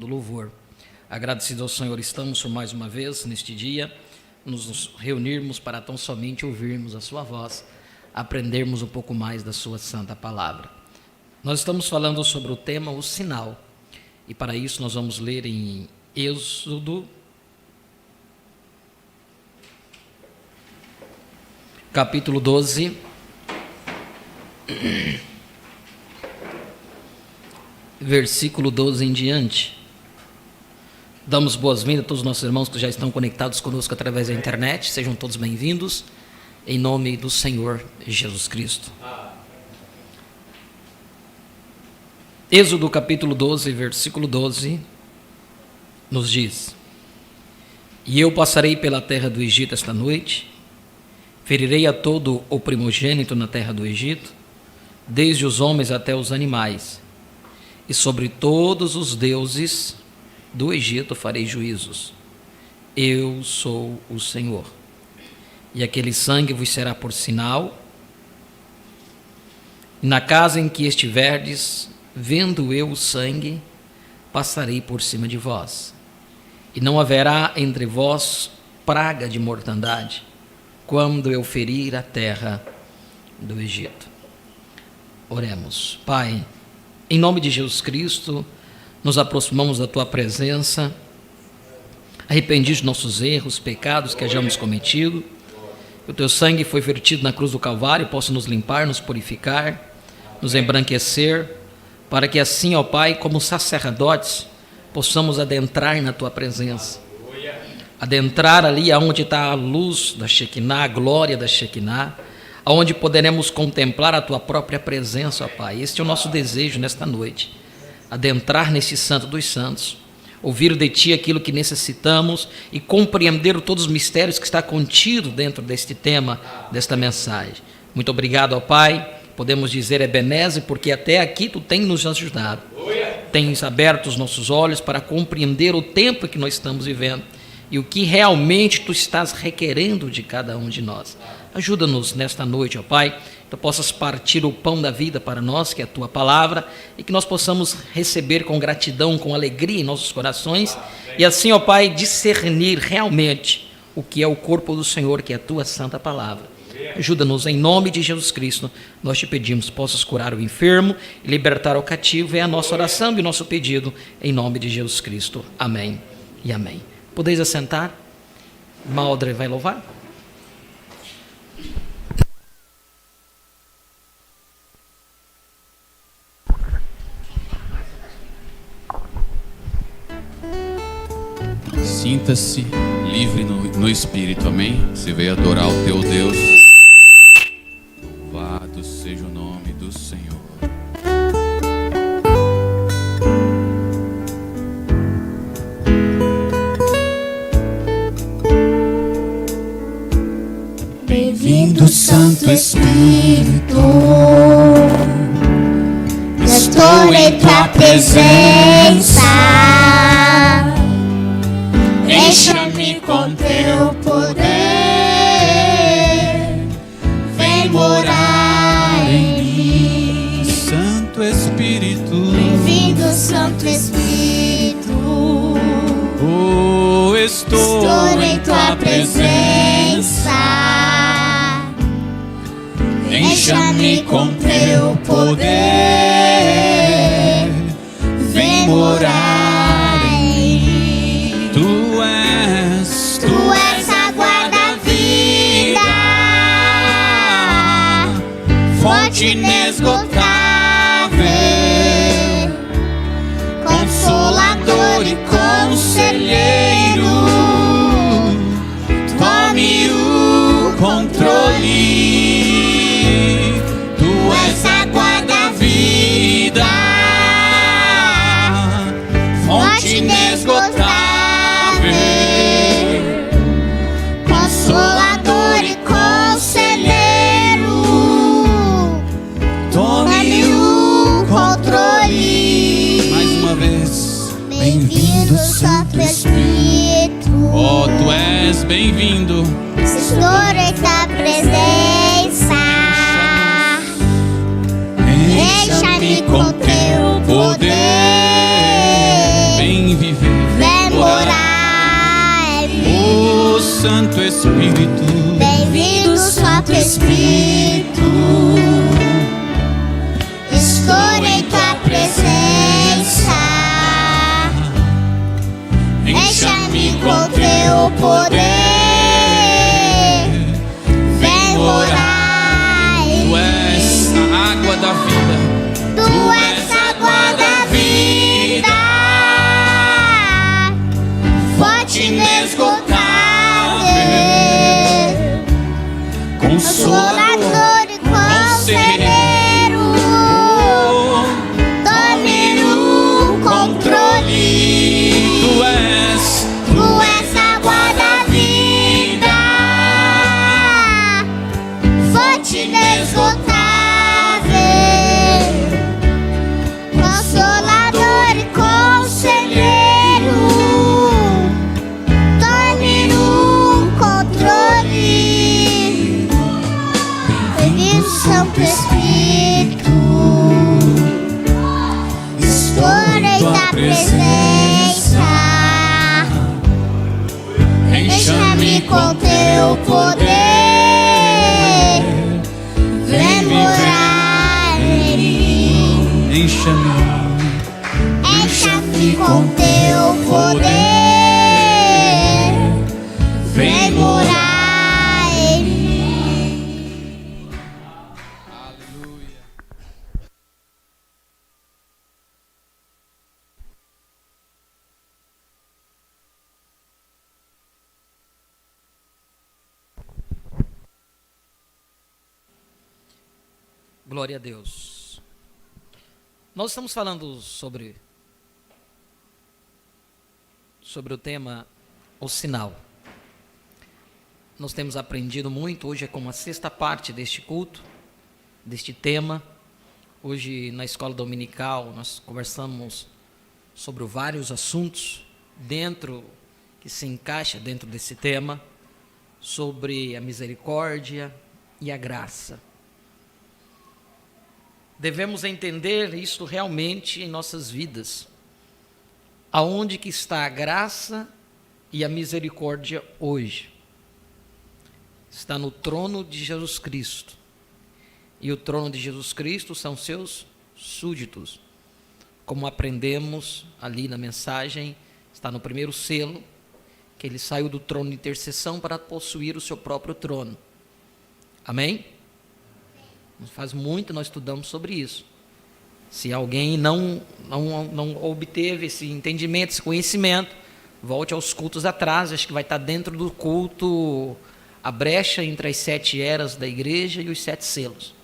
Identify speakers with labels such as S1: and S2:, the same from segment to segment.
S1: do louvor. Agradecido ao Senhor, estamos por mais uma vez neste dia, nos reunirmos para tão somente ouvirmos a sua voz, aprendermos um pouco mais da sua santa palavra. Nós estamos falando sobre o tema, o sinal, e para isso nós vamos ler em Êxodo, capítulo 12, versículo 12 em diante. Damos boas-vindas a todos os nossos irmãos que já estão conectados conosco através da internet. Sejam todos bem-vindos, em nome do Senhor Jesus Cristo. Êxodo capítulo 12, versículo 12, nos diz: E eu passarei pela terra do Egito esta noite, ferirei a todo o primogênito na terra do Egito, desde os homens até os animais, e sobre todos os deuses do Egito farei juízos. Eu sou o Senhor. E aquele sangue vos será por sinal, e na casa em que estiverdes, vendo eu o sangue, passarei por cima de vós. E não haverá entre vós praga de mortandade, quando eu ferir a terra do Egito. Oremos. Pai, em nome de Jesus Cristo, nos aproximamos da Tua presença, arrependidos de nossos erros, pecados que hayamos cometido. O Teu sangue foi vertido na cruz do Calvário, possa nos limpar, nos purificar, nos embranquecer, para que assim, ó Pai, como sacerdotes, possamos adentrar na Tua presença. Adentrar ali aonde está a luz da Shekinah, a glória da Shekinah, aonde poderemos contemplar a Tua própria presença, ó Pai. Este é o nosso desejo nesta noite. Adentrar nesse santo dos santos, ouvir de Ti aquilo que necessitamos e compreender todos os mistérios que está contido dentro deste tema, desta mensagem. Muito obrigado, ó Pai. Podemos dizer Ebenezer, porque até aqui Tu tens nos ajudado. Tens aberto os nossos olhos para compreender o tempo que nós estamos vivendo e o que realmente Tu estás requerendo de cada um de nós. Ajuda-nos nesta noite, ó Pai, que Tu possas partir o pão da vida para nós, que é a Tua palavra, e que nós possamos receber com gratidão, com alegria em nossos corações, e assim, ó Pai, discernir realmente o que é o corpo do Senhor, que é a Tua santa palavra. Ajuda-nos em nome de Jesus Cristo, nós Te pedimos, possas curar o enfermo e libertar o cativo, é a nossa oração e o nosso pedido, em nome de Jesus Cristo. Amém e amém. Podeis assentar? Maldre vai louvar?
S2: Sinta-se livre no Espírito, amém? Você veio adorar o teu Deus. Louvado seja o nome do Senhor.
S3: Bem-vindo, Santo Espírito. Estou em Tua presença. Encha-me com Teu poder, vem morar em mim.
S2: Santo Espírito,
S3: Bem-vindo, Santo Espírito.
S2: oh, estou
S3: em Tua presença. Encha-me com Teu poder, vem morar em mim.
S2: Tu és
S3: A guarda-vida, fonte inesgotável, Consolador e conselheiro, tome o controle. Tu és a guarda-vida, fonte inesgotável, Consolador e conselheiro, tome o controle.
S2: mais uma vez.
S3: Bem-vindo, Santo Espírito.
S2: Oh, Tu és bem-vindo.
S3: Estou em Tua presença. Encha-me com Teu poder,
S2: Santo Espírito.
S3: Bem-vindo, Santo Espírito. Estou em tua presença. Encha-me com teu poder. Vem morar em
S2: Tu és a água da vida.
S3: Tu és a água da vida, fonte inesgotável, consolador e conselheiro, domínio, controle.
S2: Tu és
S3: a água da vida, fonte inesgotável, consolador e conselheiro, domínio, controle. Bem-vindo, Santo Espírito. Estou em tua presença. Encha-me com teu poder. Vem morar em mim. Encha-me com teu poder. Vem morar em mim.
S1: Glória a Deus. Nós estamos falando sobre o tema o sinal. Nós temos aprendido muito. Hoje é como a sexta parte deste culto, deste tema. Hoje na escola dominical nós conversamos sobre vários assuntos que se encaixa dentro desse tema, sobre a misericórdia e a graça. Devemos entender isso realmente em nossas vidas. Aonde que está a graça e a misericórdia hoje? Está no trono de Jesus Cristo. E o trono de Jesus Cristo são seus súditos. Como aprendemos ali na mensagem, está no primeiro selo, que ele saiu do trono de intercessão para possuir o seu próprio trono. Amém? Faz muito nós estudamos sobre isso. Se alguém não obteve esse entendimento, esse conhecimento, volte aos cultos atrás. Acho que vai estar dentro do culto a brecha entre as 7 eras da igreja e os 7 selos.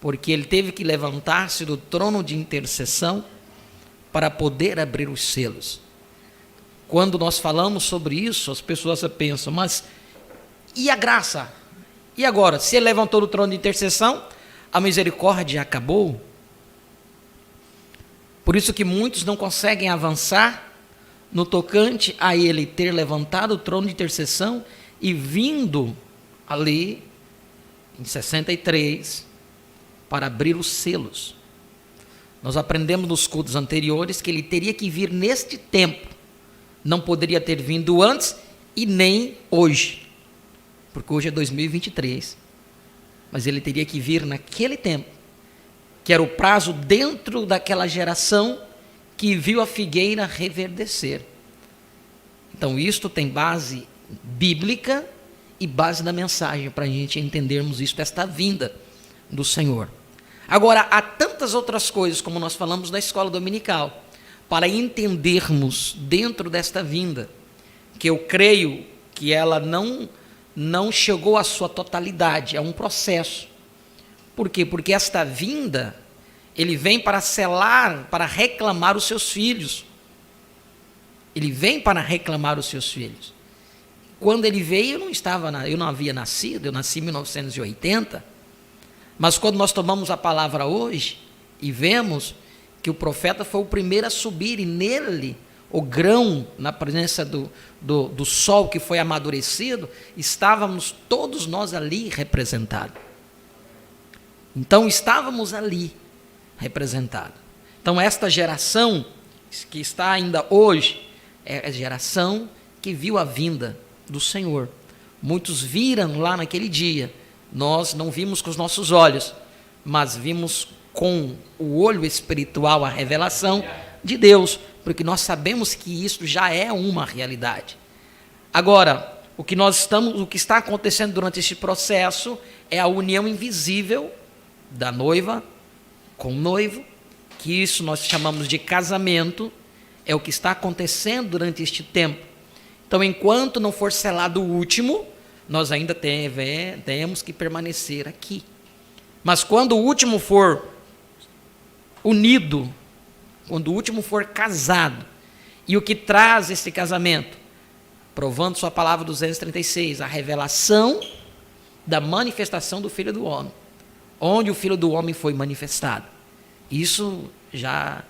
S1: Porque ele teve que levantar-se do trono de intercessão para poder abrir os selos. Quando nós falamos sobre isso, as pessoas pensam, mas e a graça? E agora, se ele levantou do trono de intercessão, a misericórdia acabou? Por isso que muitos não conseguem avançar no tocante a ele ter levantado o trono de intercessão e vindo ali, em 63, para abrir os selos. Nós aprendemos nos cultos anteriores que ele teria que vir neste tempo. Não poderia ter vindo antes e nem hoje. Porque hoje é 2023, mas ele teria que vir naquele tempo, que era o prazo dentro daquela geração que viu a figueira reverdecer. Então isto tem base bíblica e base na mensagem, para a gente entendermos isso, esta vinda do Senhor. Agora, há tantas outras coisas, como nós falamos na escola dominical, para entendermos dentro desta vinda, que eu creio que ela não chegou à sua totalidade, é um processo. Por quê? Porque esta vinda, ele vem para selar, para reclamar os seus filhos. Ele vem para reclamar os seus filhos. Quando ele veio, eu não havia nascido, eu nasci em 1980, mas quando nós tomamos a palavra hoje, e vemos que o profeta foi o primeiro a subir, e nele o grão, na presença do sol que foi amadurecido, estávamos todos nós ali representados. Então estávamos ali representados. Então esta geração que está ainda hoje, é a geração que viu a vinda do Senhor. Muitos viram lá naquele dia. Nós não vimos com os nossos olhos, mas vimos com o olho espiritual a revelação de Deus, porque nós sabemos que isso já é uma realidade. Agora, o que está acontecendo durante este processo é a união invisível da noiva com o noivo, que isso nós chamamos de casamento, é o que está acontecendo durante este tempo. Então, enquanto não for selado o último, nós ainda temos que permanecer aqui. Mas quando o último for unido, quando o último for casado, e o que traz esse casamento? Provando sua palavra 236, a revelação da manifestação do Filho do Homem, onde o Filho do Homem foi manifestado. Isso já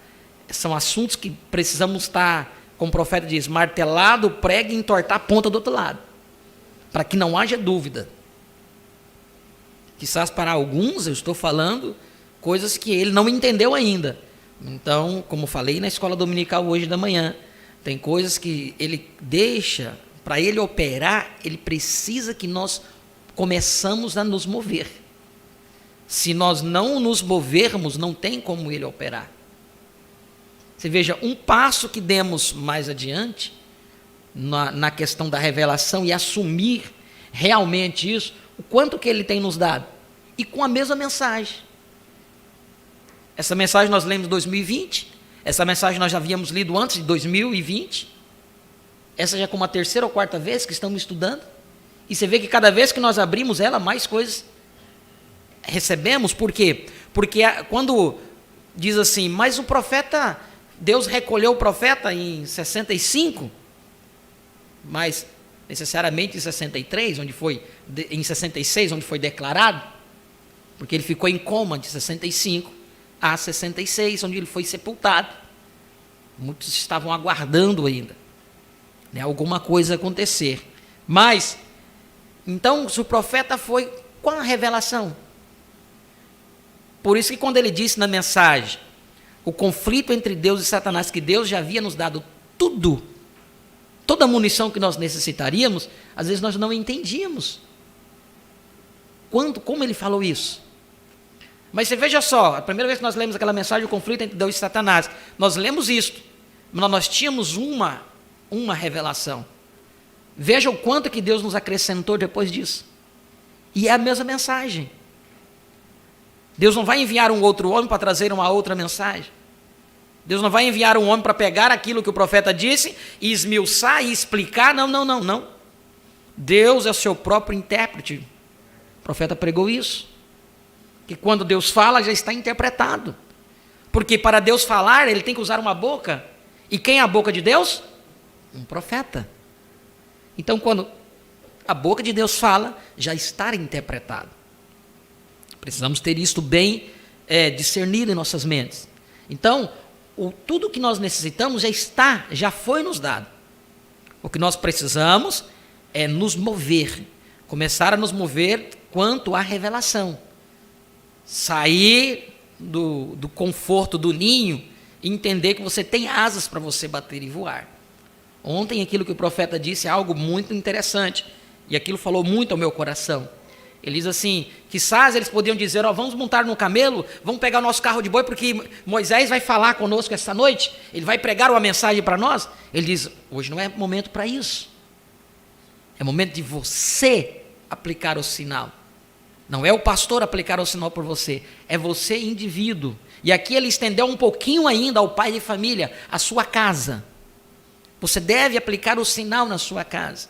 S1: são assuntos que precisamos estar, como o profeta diz, martelado, prego e entortar a ponta do outro lado, para que não haja dúvida. Quizás para alguns eu estou falando coisas que ele não entendeu ainda. Então, como falei na escola dominical hoje da manhã, tem coisas que ele deixa, para ele operar, ele precisa que nós começamos a nos mover. Se nós não nos movermos, não tem como ele operar. Você veja, um passo que demos mais adiante, na questão da revelação e assumir realmente isso, o quanto que ele tem nos dado. E com a mesma mensagem. Essa mensagem nós lemos em 2020, essa mensagem nós já havíamos lido antes de 2020, essa já é como a terceira ou quarta vez que estamos estudando, e você vê que cada vez que nós abrimos ela, mais coisas recebemos. Por quê? Porque quando diz assim, mas o profeta, Deus recolheu o profeta em 65, mas necessariamente em 63, em 66, onde foi declarado, porque ele ficou em coma de 65 a 66, onde ele foi sepultado. Muitos estavam aguardando ainda, né, alguma coisa acontecer. Mas, então, se o profeta foi com a revelação. Por isso que quando ele disse na mensagem, o conflito entre Deus e Satanás, que Deus já havia nos dado tudo, toda a munição que nós necessitaríamos, às vezes nós não entendíamos. Como ele falou isso? Mas você veja só, a primeira vez que nós lemos aquela mensagem, o conflito entre Deus e Satanás, nós lemos isto, mas nós tínhamos uma revelação. Veja o quanto que Deus nos acrescentou depois disso. E é a mesma mensagem. Deus não vai enviar um outro homem para trazer uma outra mensagem. Deus não vai enviar um homem para pegar aquilo que o profeta disse e esmiuçar e explicar. Não. Deus é o seu próprio intérprete. O profeta pregou isso. Que quando Deus fala, já está interpretado. Porque para Deus falar, ele tem que usar uma boca. E quem é a boca de Deus? Um profeta. Então, quando a boca de Deus fala, já está interpretado. Precisamos ter isto bem discernido em nossas mentes. Então, tudo que nós necessitamos já foi nos dado. O que nós precisamos é nos mover, começar a nos mover quanto à revelação. Sair do conforto do ninho e entender que você tem asas para você bater e voar. Ontem aquilo que o profeta disse é algo muito interessante, e aquilo falou muito ao meu coração. Ele diz assim, quizás eles podiam dizer, vamos montar no camelo, vamos pegar o nosso carro de boi, porque Moisés vai falar conosco esta noite, ele vai pregar uma mensagem para nós. Ele diz, hoje não é momento para isso. É momento de você aplicar o sinal. Não é o pastor aplicar o sinal por você, é você indivíduo. E aqui ele estendeu um pouquinho ainda ao pai de família, a sua casa. Você deve aplicar o sinal na sua casa,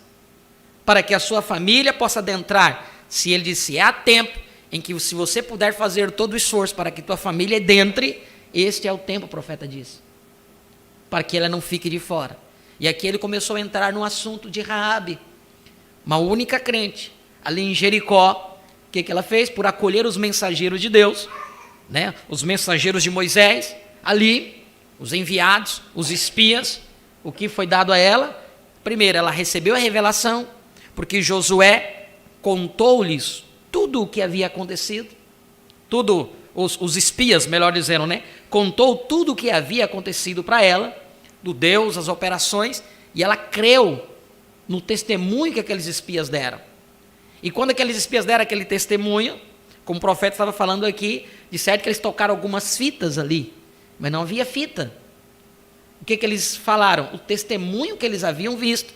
S1: para que a sua família possa adentrar. Se ele disse, há tempo em que se você puder fazer todo o esforço para que tua família adentre, este é o tempo, o profeta disse, para que ela não fique de fora. E aqui ele começou a entrar no assunto de Raabe, uma única crente, ali em Jericó. O que ela fez? Por acolher os mensageiros de Deus, né? Os mensageiros de Moisés, ali, os enviados, os espias, o que foi dado a ela? Primeiro, ela recebeu a revelação, porque Josué contou-lhes tudo o que havia acontecido, tudo, os espias, melhor dizendo, né? Contou tudo o que havia acontecido para ela, do Deus, as operações, e ela creu no testemunho que aqueles espias deram. E quando aqueles espias deram aquele testemunho, como o profeta estava falando aqui, de certo que eles tocaram algumas fitas ali, mas não havia fita. O que eles falaram? O testemunho que eles haviam visto,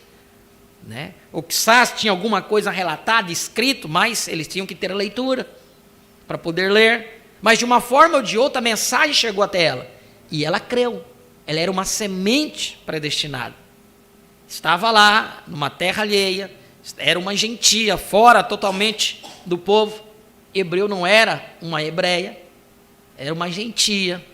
S1: né? Ou quizás tinha alguma coisa relatada, escrito, mas eles tinham que ter a leitura para poder ler. Mas de uma forma ou de outra a mensagem chegou até ela. E ela creu. Ela era uma semente predestinada. Estava lá, numa terra alheia, era uma gentia, fora totalmente do povo. Hebreu não era uma hebreia, era uma gentia.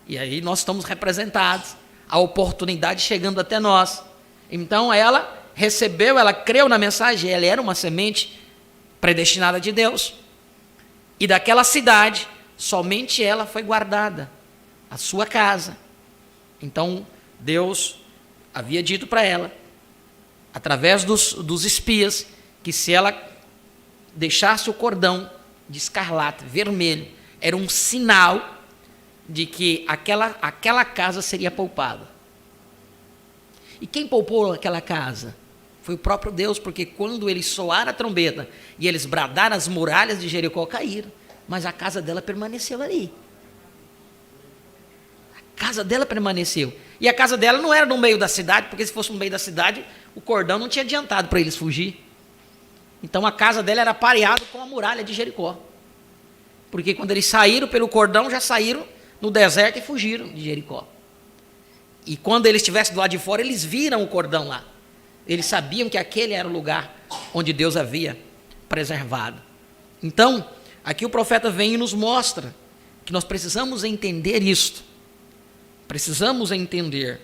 S1: E aí nós estamos representados, a oportunidade chegando até nós. Então ela recebeu, ela creu na mensagem, ela era uma semente predestinada de Deus. E daquela cidade, somente ela foi guardada, a sua casa. Então Deus havia dito para ela, através dos espias, que se ela deixasse o cordão de escarlate, vermelho, era um sinal de que aquela casa seria poupada. E quem poupou aquela casa? Foi o próprio Deus, porque quando eles soaram a trombeta e eles bradaram, as muralhas de Jericó caíram, mas a casa dela permaneceu ali. A casa dela permaneceu. E a casa dela não era no meio da cidade, porque se fosse no meio da cidade, o cordão não tinha adiantado para eles fugir. Então a casa dela era pareada com a muralha de Jericó. Porque quando eles saíram pelo cordão, já saíram no deserto e fugiram de Jericó. E quando eles estivessem do lado de fora, eles viram o cordão lá. Eles sabiam que aquele era o lugar onde Deus havia preservado. Então, aqui o profeta vem e nos mostra que nós precisamos entender isto. Precisamos entender.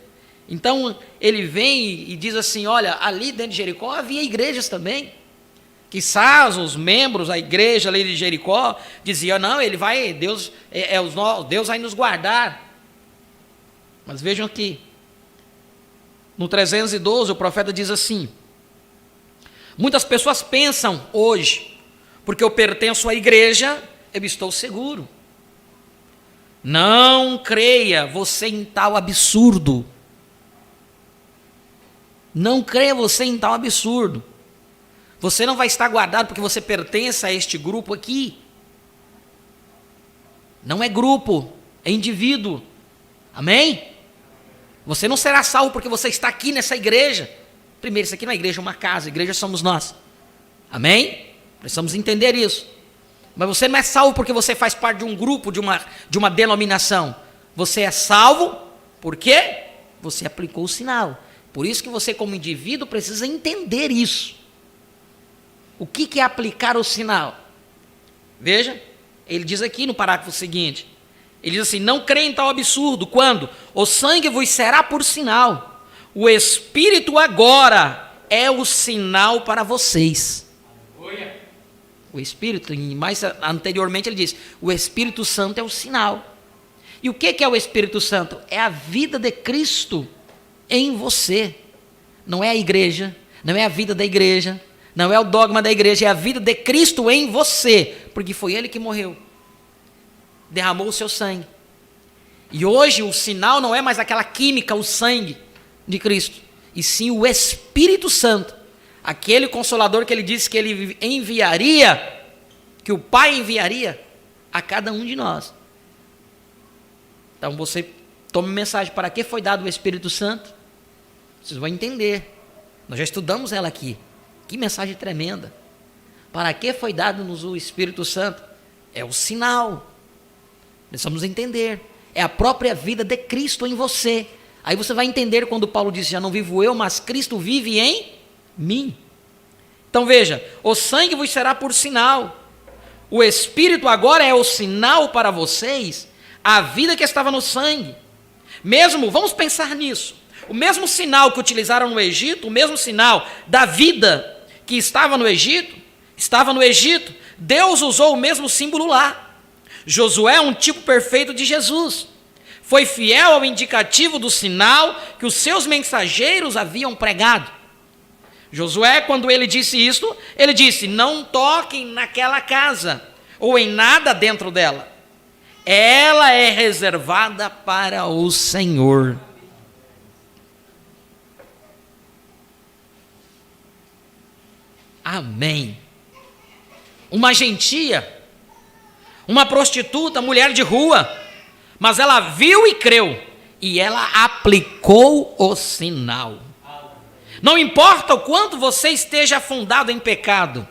S1: Então, ele vem e diz assim, olha, ali dentro de Jericó havia igrejas também. Quizás os membros da igreja ali de Jericó diziam, não, ele vai, Deus vai nos guardar. Mas vejam aqui, no 312 o profeta diz assim, muitas pessoas pensam hoje, porque eu pertenço à igreja, eu estou seguro. Não creia você em tal absurdo. Não creia você em tal absurdo. Você não vai estar guardado porque você pertence a este grupo aqui. Não é grupo, é indivíduo. Amém? Você não será salvo porque você está aqui nessa igreja. Primeiro, isso aqui não é igreja, é uma casa. A igreja somos nós. Amém? Precisamos entender isso. Mas você não é salvo porque você faz parte de um grupo, de uma denominação. Você é salvo porque você aplicou o sinal. Por isso que você, como indivíduo, precisa entender isso. O que é aplicar o sinal? Veja, ele diz aqui no parágrafo seguinte, ele diz assim, não creia em tal absurdo, quando o sangue vos será por sinal, o Espírito agora é o sinal para vocês. O Espírito, e mais anteriormente ele diz, o Espírito Santo é o sinal. E o que é o Espírito Santo? É a vida de Cristo em você. Não é a igreja, não é a vida da igreja, não é o dogma da igreja, é a vida de Cristo em você, porque foi Ele que morreu, derramou o seu sangue. E hoje o sinal não é mais aquela química, o sangue de Cristo, e sim o Espírito Santo, aquele Consolador que Ele disse que Ele enviaria, que o Pai enviaria a cada um de nós. Então você tome mensagem, para que foi dado o Espírito Santo? Vocês vão entender, nós já estudamos ela aqui. Que mensagem tremenda. Para que foi dado-nos o Espírito Santo? É o sinal. Precisamos entender. É a própria vida de Cristo em você. Aí você vai entender quando Paulo diz, já não vivo eu, mas Cristo vive em mim. Então veja, o sangue vos será por sinal. O Espírito agora é o sinal para vocês, a vida que estava no sangue. Mesmo, vamos pensar nisso. O mesmo sinal que utilizaram no Egito, o mesmo sinal da vida que estava no Egito, Deus usou o mesmo símbolo lá. Josué é um tipo perfeito de Jesus. Foi fiel ao indicativo do sinal que os seus mensageiros haviam pregado. Josué, quando ele disse isto, ele disse, não toquem naquela casa, ou em nada dentro dela. Ela é reservada para o Senhor. Amém. Uma gentia, uma prostituta, mulher de rua, mas ela viu e creu, e ela aplicou o sinal. Não importa o quanto você esteja afundado em pecado,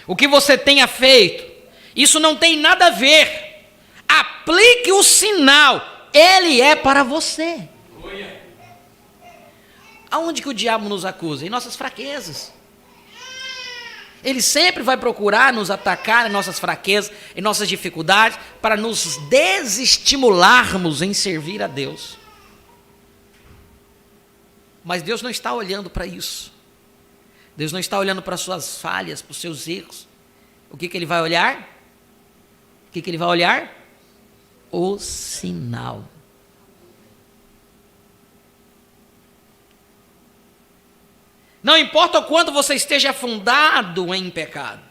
S1: o que você tenha feito, isso não tem nada a ver. Aplique o sinal, ele é para você. Aonde que o diabo nos acusa? Em nossas fraquezas. Ele sempre vai procurar nos atacar em nossas fraquezas, em nossas dificuldades, para nos desestimularmos em servir a Deus. Mas Deus não está olhando para isso. Deus não está olhando para as suas falhas, para os seus erros. O que Ele vai olhar? O que Ele vai olhar? O sinal. Não importa o quanto você esteja afundado em pecado,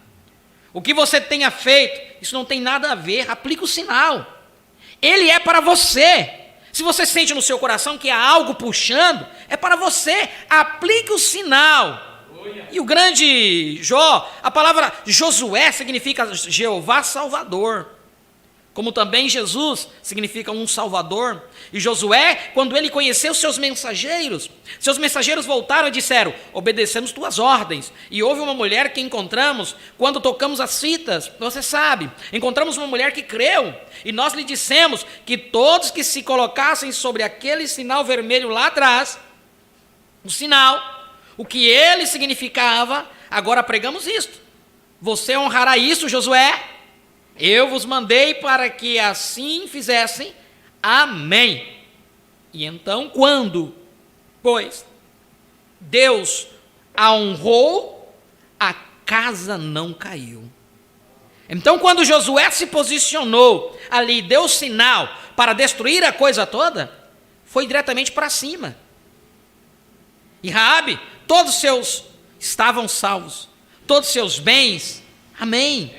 S1: o que você tenha feito, isso não tem nada a ver, aplica o sinal. Ele é para você. Se você sente no seu coração que há algo puxando, é para você, aplique o sinal. E o grande Jó, a palavra Josué significa Jeová Salvador. Como também Jesus significa um Salvador. E Josué, quando ele conheceu seus mensageiros voltaram e disseram: obedecemos tuas ordens. E houve uma mulher que encontramos quando tocamos as fitas, você sabe, encontramos uma mulher que creu, e nós lhe dissemos que todos que se colocassem sobre aquele sinal vermelho lá atrás, o sinal, o que ele significava, agora pregamos isto. Você honrará isso, Josué? Eu vos mandei para que assim fizessem. Amém. E então, quando, pois, Deus a honrou, a casa não caiu. Então, quando Josué se posicionou ali, deu sinal para destruir a coisa toda, foi diretamente para cima. E Raabe, todos seus estavam salvos, todos seus bens, amém.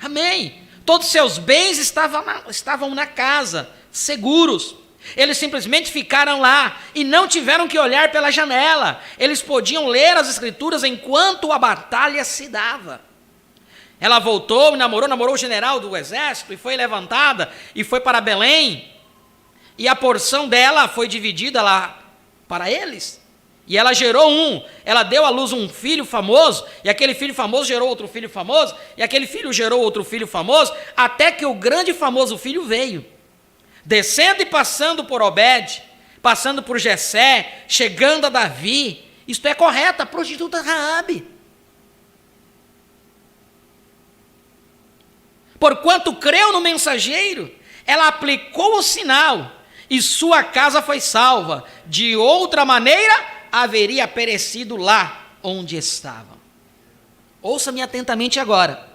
S1: Amém. Todos os seus bens estavam na casa, seguros. Eles simplesmente ficaram lá e não tiveram que olhar pela janela. Eles podiam ler as escrituras enquanto a batalha se dava. Ela voltou e namorou o general do exército e foi levantada e foi para Belém. E a porção dela foi dividida lá para eles. E ela ela deu à luz um filho famoso, e aquele filho famoso gerou outro filho famoso, e aquele filho gerou outro filho famoso, até que o grande e famoso filho veio, descendo e passando por Obed, passando por Jessé, chegando a Davi. Isto é correto, a prostituta Raabe. Porquanto creu no mensageiro, ela aplicou o sinal, e sua casa foi salva. De outra maneira, haveria perecido lá onde estava. Ouça-me atentamente agora.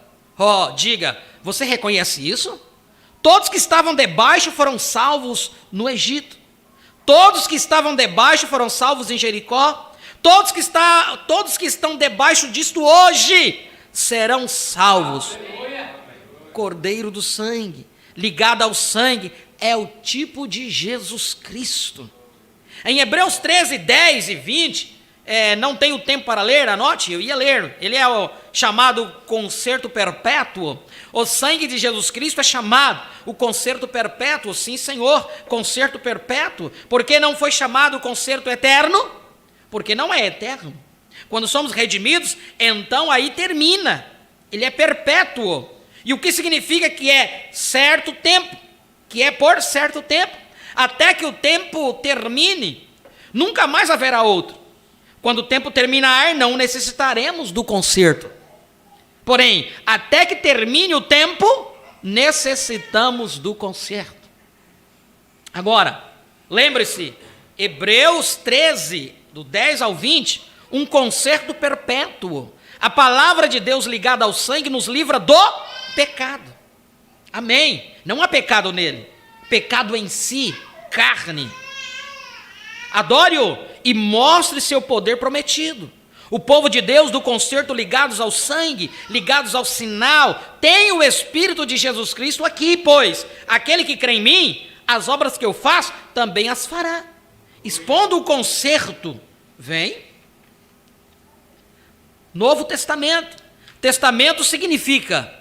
S1: Diga, você reconhece isso? Todos que estavam debaixo foram salvos no Egito. Todos que estavam debaixo foram salvos em Jericó. Todos que estão debaixo disto hoje serão salvos. Cordeiro do sangue, ligado ao sangue, é o tipo de Jesus Cristo. Em Hebreus 13, 10 e 20, não tenho tempo para ler, anote, eu ia ler. Ele é o chamado concerto perpétuo. O sangue de Jesus Cristo é chamado o concerto perpétuo, sim, Senhor, concerto perpétuo. Por que não foi chamado concerto eterno? Porque não é eterno. Quando somos redimidos, então aí termina. Ele é perpétuo. E o que significa que é certo tempo, que é por certo tempo. Até que o tempo termine, nunca mais haverá outro. Quando o tempo terminar, não necessitaremos do concerto. Porém, até que termine o tempo, necessitamos do concerto. Agora, lembre-se, Hebreus 13, do 10 ao 20, um concerto perpétuo. A palavra de Deus ligada ao sangue nos livra do pecado. Amém. Não há pecado nele. Pecado em si, carne. Adore-o e mostre seu poder prometido. O povo de Deus do concerto ligados ao sangue, ligados ao sinal, tem o Espírito de Jesus Cristo aqui, pois aquele que crê em mim, as obras que eu faço, também as fará. Expondo o concerto, vem. Novo Testamento. Testamento significa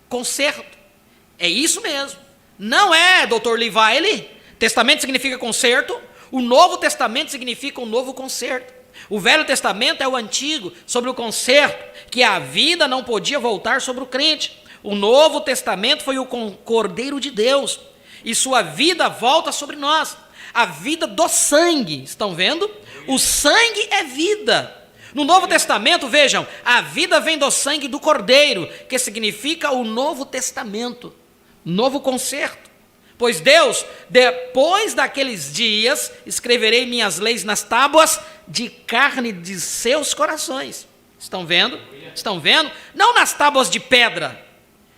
S1: conserto. É isso mesmo. Não é, Dr. Levi? Testamento significa conserto. O Novo Testamento significa um novo conserto. O Velho Testamento é o antigo, sobre o conserto, que a vida não podia voltar sobre o crente. O Novo Testamento foi o Cordeiro de Deus, e sua vida volta sobre nós. A vida do sangue, estão vendo? O sangue é vida. No Novo Testamento, vejam, a vida vem do sangue do Cordeiro, que significa o Novo Testamento, novo conserto. Pois Deus, depois daqueles dias, escreverei minhas leis nas tábuas de carne de seus corações. Estão vendo? Estão vendo? Não nas tábuas de pedra,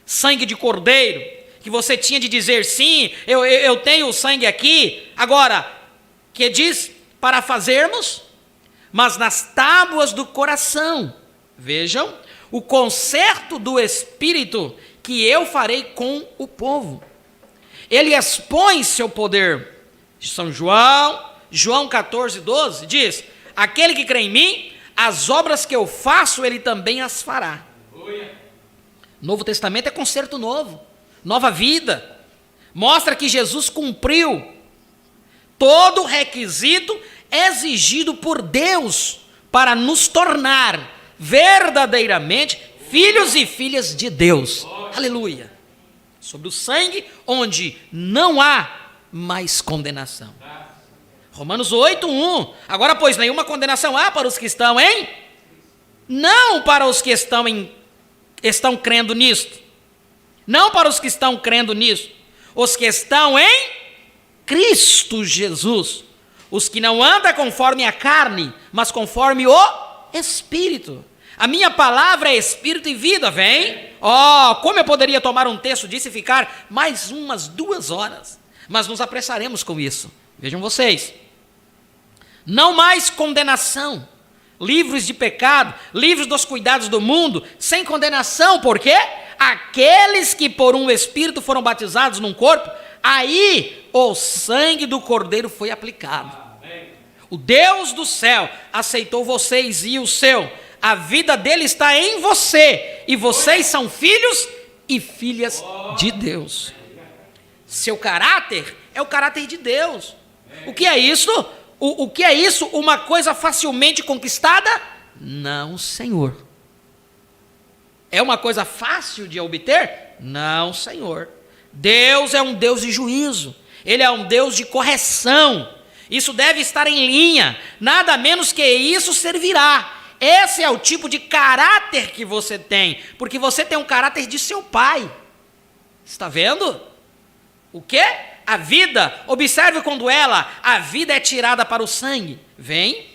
S1: sangue de cordeiro, que você tinha de dizer sim, eu tenho o sangue aqui. Agora, que diz para fazermos? Mas nas tábuas do coração. Vejam, o conserto do Espírito que eu farei com o povo. Ele expõe seu poder. São João 14, 12, diz: aquele que crê em mim, as obras que eu faço, ele também as fará. Novo Testamento é conserto novo, nova vida. Mostra que Jesus cumpriu todo o requisito exigido por Deus para nos tornar verdadeiramente filhos e filhas de Deus. Aleluia. Sobre o sangue, onde não há mais condenação. Romanos 8, 1. Agora, pois, nenhuma condenação há para os que estão em... Não para os que estão crendo nisto. Não para os que estão crendo nisso. Os que estão em Cristo Jesus. Os que não andam conforme a carne, mas conforme o Espírito. A minha palavra é espírito e vida, vem? Como eu poderia tomar um texto disso e ficar mais umas 2 horas. Mas nos apressaremos com isso. Vejam vocês. Não mais condenação. Livres de pecado, livres dos cuidados do mundo, sem condenação. Por quê? Aqueles que por um Espírito foram batizados num corpo, aí o sangue do Cordeiro foi aplicado. O Deus do céu aceitou vocês e o seu. A vida dele está em você. E vocês são filhos e filhas de Deus. Seu caráter é o caráter de Deus. O que é isso? O que é isso? Uma coisa facilmente conquistada? Não, Senhor. É uma coisa fácil de obter? Não, Senhor. Deus é um Deus de juízo. Ele é um Deus de correção. Isso deve estar em linha. Nada menos que isso servirá. Esse é o tipo de caráter que você tem, porque você tem um caráter de seu pai. Está vendo? O quê? A vida, observe quando a vida é tirada para o sangue, vem?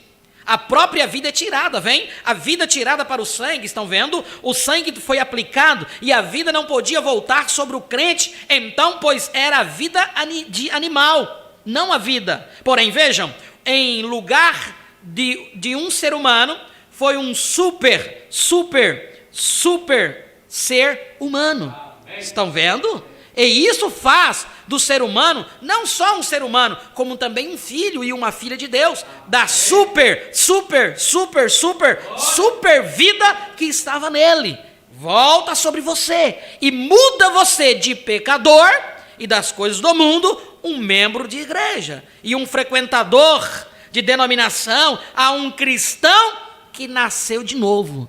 S1: A própria vida é tirada, vem? A vida tirada para o sangue, estão vendo? O sangue foi aplicado e a vida não podia voltar sobre o crente, então, pois era a vida de animal, não a vida. Porém, vejam, em lugar de um ser humano, foi um super ser humano. Estão vendo? E isso faz do ser humano, não só um ser humano, como também um filho e uma filha de Deus, da super vida que estava nele. Volta sobre você e muda você de pecador e das coisas do mundo, um membro de igreja e um frequentador de denominação, a um cristão que nasceu de novo,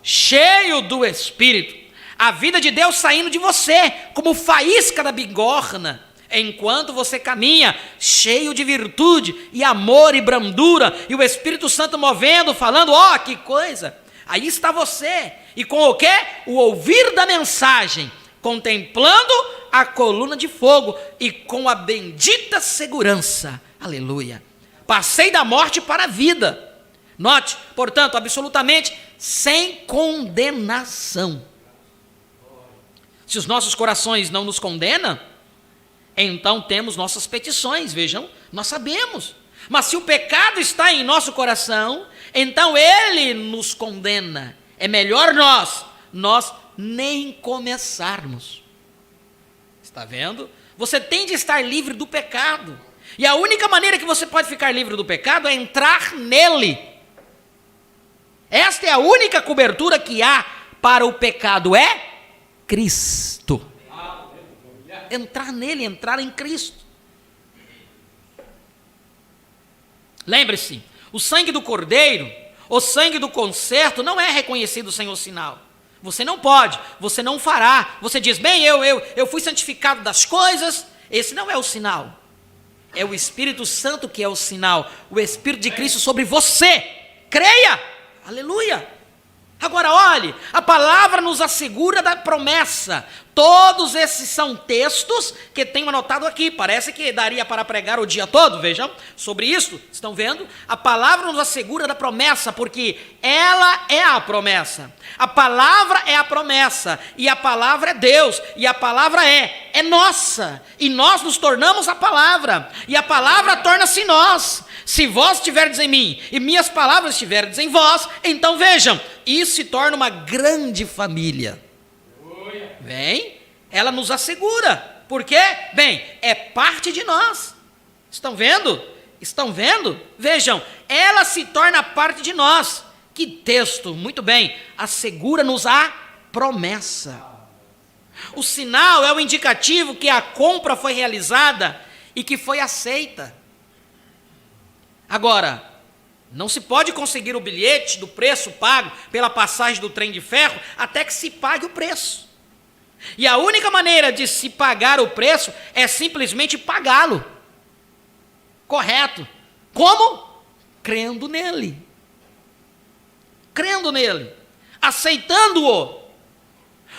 S1: cheio do Espírito, a vida de Deus saindo de você, como faísca da bigorna, enquanto você caminha, cheio de virtude, e amor, e brandura, e o Espírito Santo movendo, falando, que coisa, aí está você, e com o quê? O ouvir da mensagem, contemplando a coluna de fogo, e com a bendita segurança, aleluia, passei da morte para a vida. Note, portanto, absolutamente sem condenação. Se os nossos corações não nos condenam, então temos nossas petições, vejam, nós sabemos. Mas se o pecado está em nosso coração, então ele nos condena. É melhor nós nem começarmos. Está vendo? Você tem de estar livre do pecado. E a única maneira que você pode ficar livre do pecado é entrar nele. Esta é a única cobertura que há para o pecado, é Cristo. Entrar nele, entrar em Cristo. Lembre-se, o sangue do Cordeiro, o sangue do concerto não é reconhecido sem o sinal. Você não pode, você não fará. Você diz, bem, eu fui santificado das coisas. Esse não é o sinal. É o Espírito Santo que é o sinal. O Espírito de Cristo sobre você. Creia. Aleluia. Agora olhe, a palavra nos assegura da promessa. Todos esses são textos que tenho anotado aqui. Parece que daria para pregar o dia todo, vejam, sobre isso. Estão vendo? A palavra nos assegura da promessa, porque ela é a promessa. A palavra é a promessa, e a palavra é Deus, e a palavra é nossa. E nós nos tornamos a palavra, e a palavra torna-se nós. Se vós estiverdes em mim, e minhas palavras estiverdes em vós, então vejam, isso se torna uma grande família. Bem, ela nos assegura. Por quê? Bem, é parte de nós. Estão vendo? Estão vendo? Vejam, ela se torna parte de nós. Que texto, muito bem, assegura-nos a promessa. O sinal é o indicativo que a compra foi realizada e que foi aceita. Agora, não se pode conseguir o bilhete do preço pago pela passagem do trem de ferro até que se pague o preço. E a única maneira de se pagar o preço é simplesmente pagá-lo. Correto. Como? Crendo nele. Crendo nele. Aceitando-o.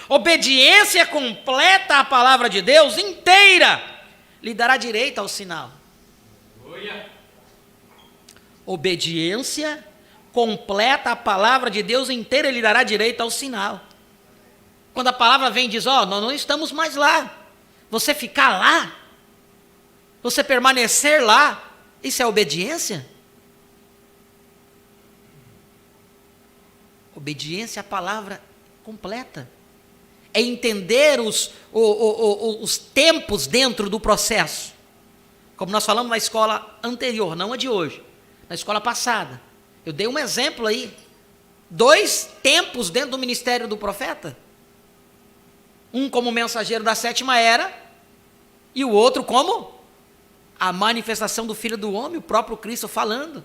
S1: Obediência completa à palavra de Deus inteira lhe dará direito ao sinal. Obediência completa à palavra de Deus inteira lhe dará direito ao sinal. Quando a palavra vem e diz, nós não estamos mais lá. Você ficar lá, você permanecer lá, isso é obediência? Obediência à palavra completa. É entender os tempos dentro do processo. Como nós falamos na escola anterior, não a de hoje. Na escola passada. Eu dei um exemplo aí. 2 tempos dentro do ministério do profeta. Um como mensageiro da 7ª era, e o outro como a manifestação do Filho do Homem, o próprio Cristo falando.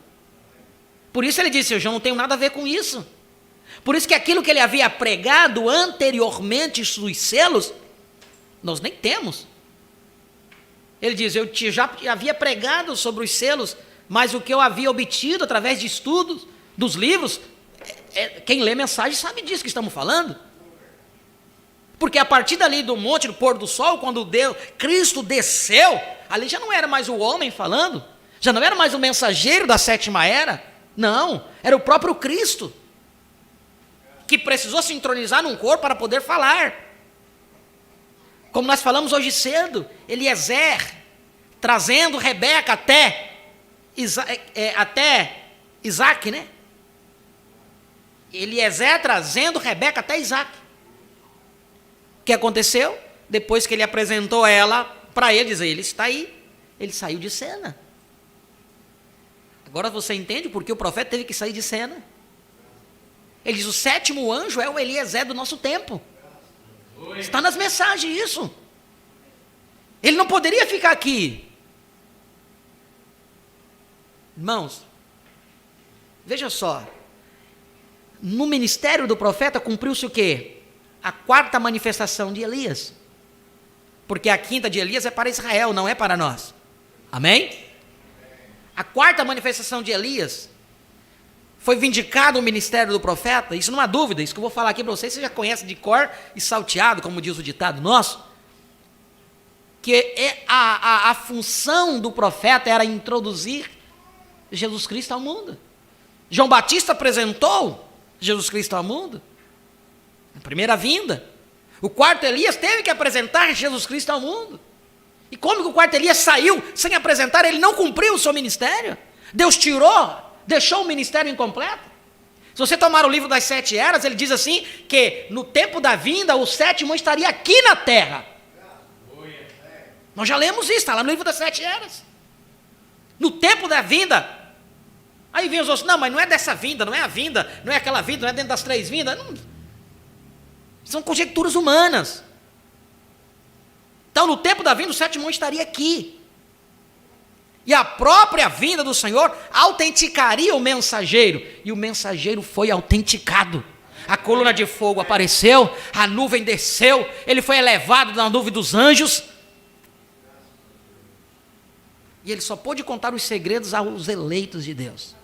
S1: Por isso ele disse, eu já não tenho nada a ver com isso. Por isso que aquilo que ele havia pregado anteriormente dos selos, nós nem temos. Ele diz, eu já havia pregado sobre os selos, mas o que eu havia obtido através de estudos dos livros, quem lê mensagem sabe disso que estamos falando. Porque a partir dali do monte, do pôr do sol, quando Cristo desceu, ali já não era mais o homem falando, já não era mais o mensageiro da 7ª era, não, era o próprio Cristo, que precisou se entronizar num corpo para poder falar. Como nós falamos hoje cedo, Eliezer, trazendo Rebeca até Isaac, né? Eliezer trazendo Rebeca até Isaac. O que aconteceu? Depois que ele apresentou ela para ele, dizer, ele está aí, ele saiu de cena. Agora você entende por que o profeta teve que sair de cena? Ele diz, o 7º anjo é o Eliezer do nosso tempo. Está nas mensagens isso. Ele não poderia ficar aqui. Irmãos, veja só. No ministério do profeta cumpriu-se o quê? A 4ª manifestação de Elias. Porque a 5ª de Elias é para Israel, não é para nós. Amém? A 4ª manifestação de Elias foi vindicado o ministério do profeta, isso não há dúvida, isso que eu vou falar aqui para vocês, você já conhece de cor e salteado, como diz o ditado nosso, que a função do profeta era introduzir Jesus Cristo ao mundo. João Batista apresentou Jesus Cristo ao mundo, na primeira vinda. O 4º Elias teve que apresentar Jesus Cristo ao mundo. E como que o 4º Elias saiu sem apresentar? Ele não cumpriu o seu ministério. Deus tirou, deixou o ministério incompleto. Se você tomar o livro das 7 eras, ele diz assim, que no tempo da vinda, o 7º estaria aqui na terra. Nós já lemos isso, está lá no livro das 7 eras. No tempo da vinda, Aí vem os outros, não, mas não é dessa vinda, não é a vinda, não é aquela vinda, não é dentro das 3 vindas. Não. São conjecturas humanas. Então, no tempo da vinda, o 7º anjo estaria aqui. E a própria vinda do Senhor autenticaria o mensageiro. E o mensageiro foi autenticado. A coluna de fogo apareceu, a nuvem desceu, ele foi elevado na nuvem dos anjos. E ele só pôde contar os segredos aos eleitos de Deus.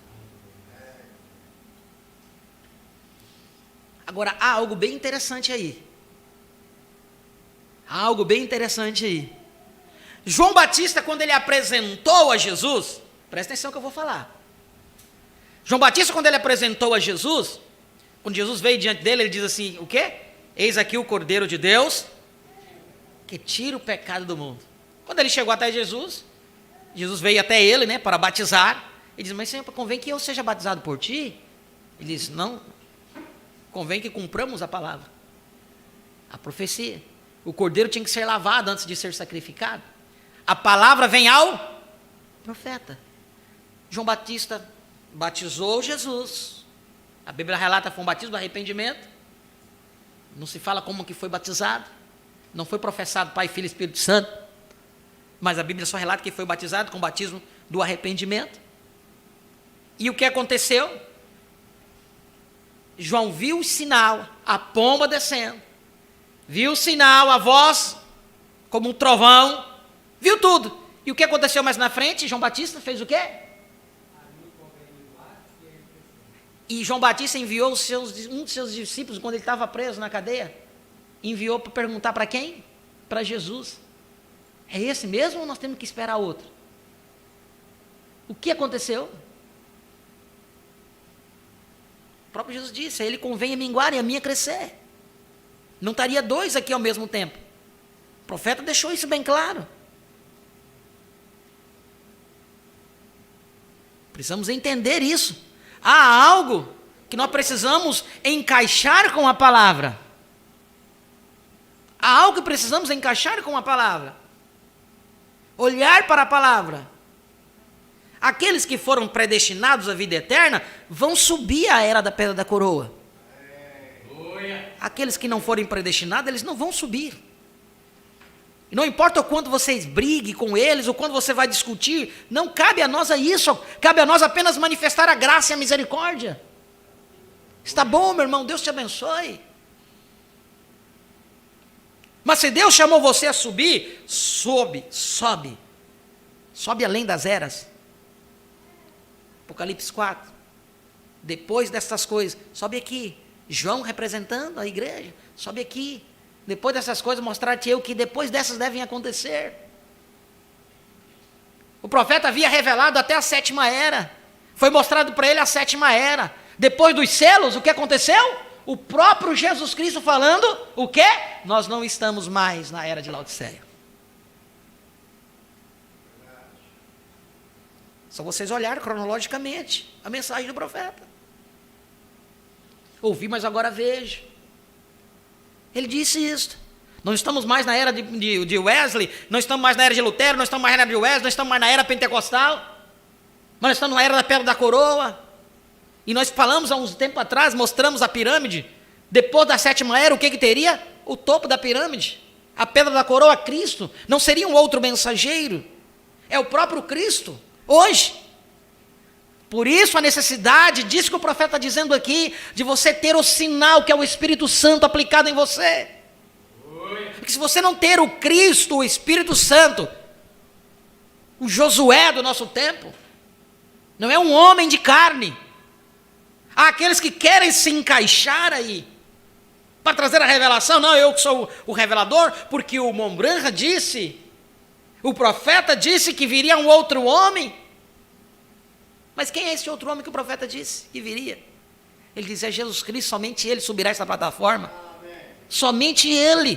S1: Agora, há algo bem interessante aí. Há algo bem interessante aí. João Batista, quando ele apresentou a Jesus, presta atenção que eu vou falar. João Batista, quando ele apresentou a Jesus, quando Jesus veio diante dele, ele diz assim, o quê? Eis aqui o Cordeiro de Deus, que tira o pecado do mundo. Quando ele chegou até Jesus, Jesus veio até ele, né, para batizar. Ele diz, mas Senhor, convém que eu seja batizado por ti? Ele diz, não, convém que cumpramos a palavra, a profecia. O cordeiro tinha que ser lavado antes de ser sacrificado. A palavra vem ao profeta. João Batista batizou Jesus. A Bíblia relata que foi um batismo do arrependimento. Não se fala como que foi batizado. Não foi professado Pai, Filho e Espírito Santo. Mas a Bíblia só relata que foi batizado com o batismo do arrependimento. E o que aconteceu? João viu o sinal, a pomba descendo, viu o sinal, a voz como um trovão, viu tudo. E o que aconteceu mais na frente? João Batista fez o quê? E João Batista enviou um dos seus discípulos, quando ele estava preso na cadeia, enviou para perguntar para quem? Para Jesus. É esse mesmo ou nós temos que esperar outro? O que aconteceu? O próprio Jesus disse, a ele convém a minguar e a minha crescer. Não estaria 2 aqui ao mesmo tempo. O profeta deixou isso bem claro. Precisamos entender isso. Há algo que nós precisamos encaixar com a palavra. Há algo que precisamos encaixar com a palavra. Olhar para a palavra. Aqueles que foram predestinados à vida eterna vão subir à era da pedra da coroa. Aqueles que não forem predestinados, eles não vão subir. E não importa o quanto vocês briguem com eles, ou quando você vai discutir, não cabe a nós isso, cabe a nós apenas manifestar a graça e a misericórdia. Está bom, meu irmão, Deus te abençoe. Mas se Deus chamou você a subir, sobe além das eras. Apocalipse 4. Depois dessas coisas, sobe aqui. João representando a igreja, sobe aqui. Depois dessas coisas, mostrar-te eu que depois dessas devem acontecer. O profeta havia revelado até a 7ª era. Foi mostrado para ele a 7ª era. Depois dos selos, o que aconteceu? O próprio Jesus Cristo falando, o quê? Nós não estamos mais na era de Laodiceia. Só vocês olharem cronologicamente a mensagem do profeta. Ouvi, mas agora vejo. Ele disse isso. Não estamos mais na era de Wesley, não estamos mais na era de Lutero, não estamos mais na era de Wesley, não estamos mais na era pentecostal. Mas nós estamos na era da pedra da coroa. E nós falamos há uns tempos atrás, mostramos a pirâmide. Depois da 7ª era, o que teria? O topo da pirâmide. A pedra da coroa, Cristo. Não seria um outro mensageiro. É o próprio Cristo. Hoje. Por isso a necessidade, disso que o profeta está dizendo aqui, de você ter o sinal que é o Espírito Santo aplicado em você. Porque se você não ter o Cristo, o Espírito Santo, o Josué do nosso tempo, não é um homem de carne. Há aqueles que querem se encaixar aí, para trazer a revelação. Não, eu que sou o revelador, porque o Mombranha disse, o profeta disse que viria um outro homem. Mas quem é esse outro homem que o profeta disse que viria? Ele diz, é Jesus Cristo, somente Ele subirá essa plataforma. Amém. Somente Ele.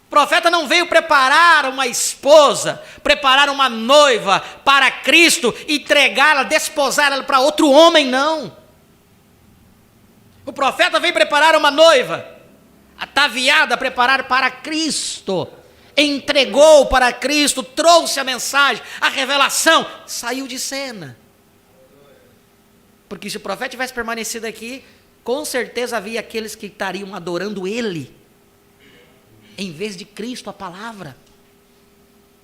S1: O profeta não veio preparar uma esposa, preparar uma noiva para Cristo, entregá-la, desposá-la para outro homem, não. O profeta veio preparar uma noiva, ataviada, preparar para Cristo. Entregou para Cristo, trouxe a mensagem, a revelação, saiu de cena. Porque se o profeta tivesse permanecido aqui, com certeza havia aqueles que estariam adorando ele, em vez de Cristo, a palavra.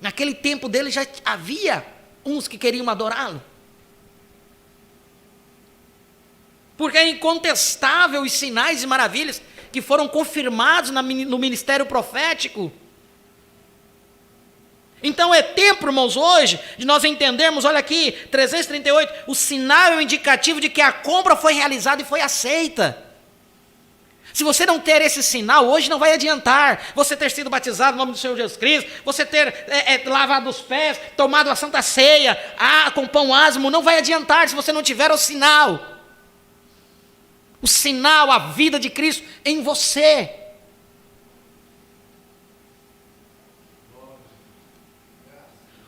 S1: Naquele tempo dele já havia uns que queriam adorá-lo. Porque é incontestável os sinais e maravilhas que foram confirmados no ministério profético. Então é tempo, irmãos, hoje, de nós entendermos, olha aqui, 338, o sinal é o indicativo de que a compra foi realizada e foi aceita. Se você não ter esse sinal, hoje não vai adiantar você ter sido batizado no nome do Senhor Jesus Cristo, você ter lavado os pés, tomado a Santa Ceia, com pão ázimo, não vai adiantar se você não tiver o sinal. O sinal, a vida de Cristo em você.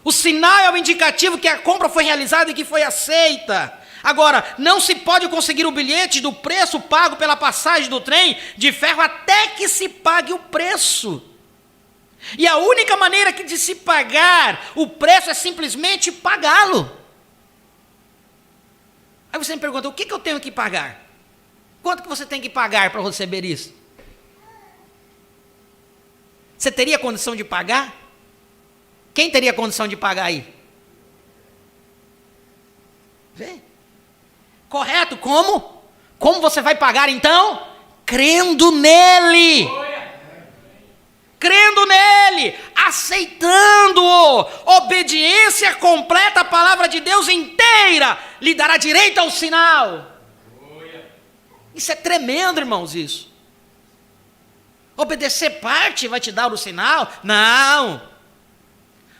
S1: O sinal é o indicativo que a compra foi realizada e que foi aceita. Agora, não se pode conseguir o bilhete do preço pago pela passagem do trem de ferro até que se pague o preço. E a única maneira de se pagar o preço é simplesmente pagá-lo. Aí você me pergunta, o que eu tenho que pagar? Quanto que você tem que pagar para receber isso? Você teria condição de pagar? Quem teria condição de pagar aí? Vê? Correto, como? Como você vai pagar então? Crendo nele. Crendo nele, aceitando-o. Obediência completa à palavra de Deus inteira lhe dará direito ao sinal. Isso é tremendo, irmãos, isso. Obedecer parte vai te dar o sinal? Não.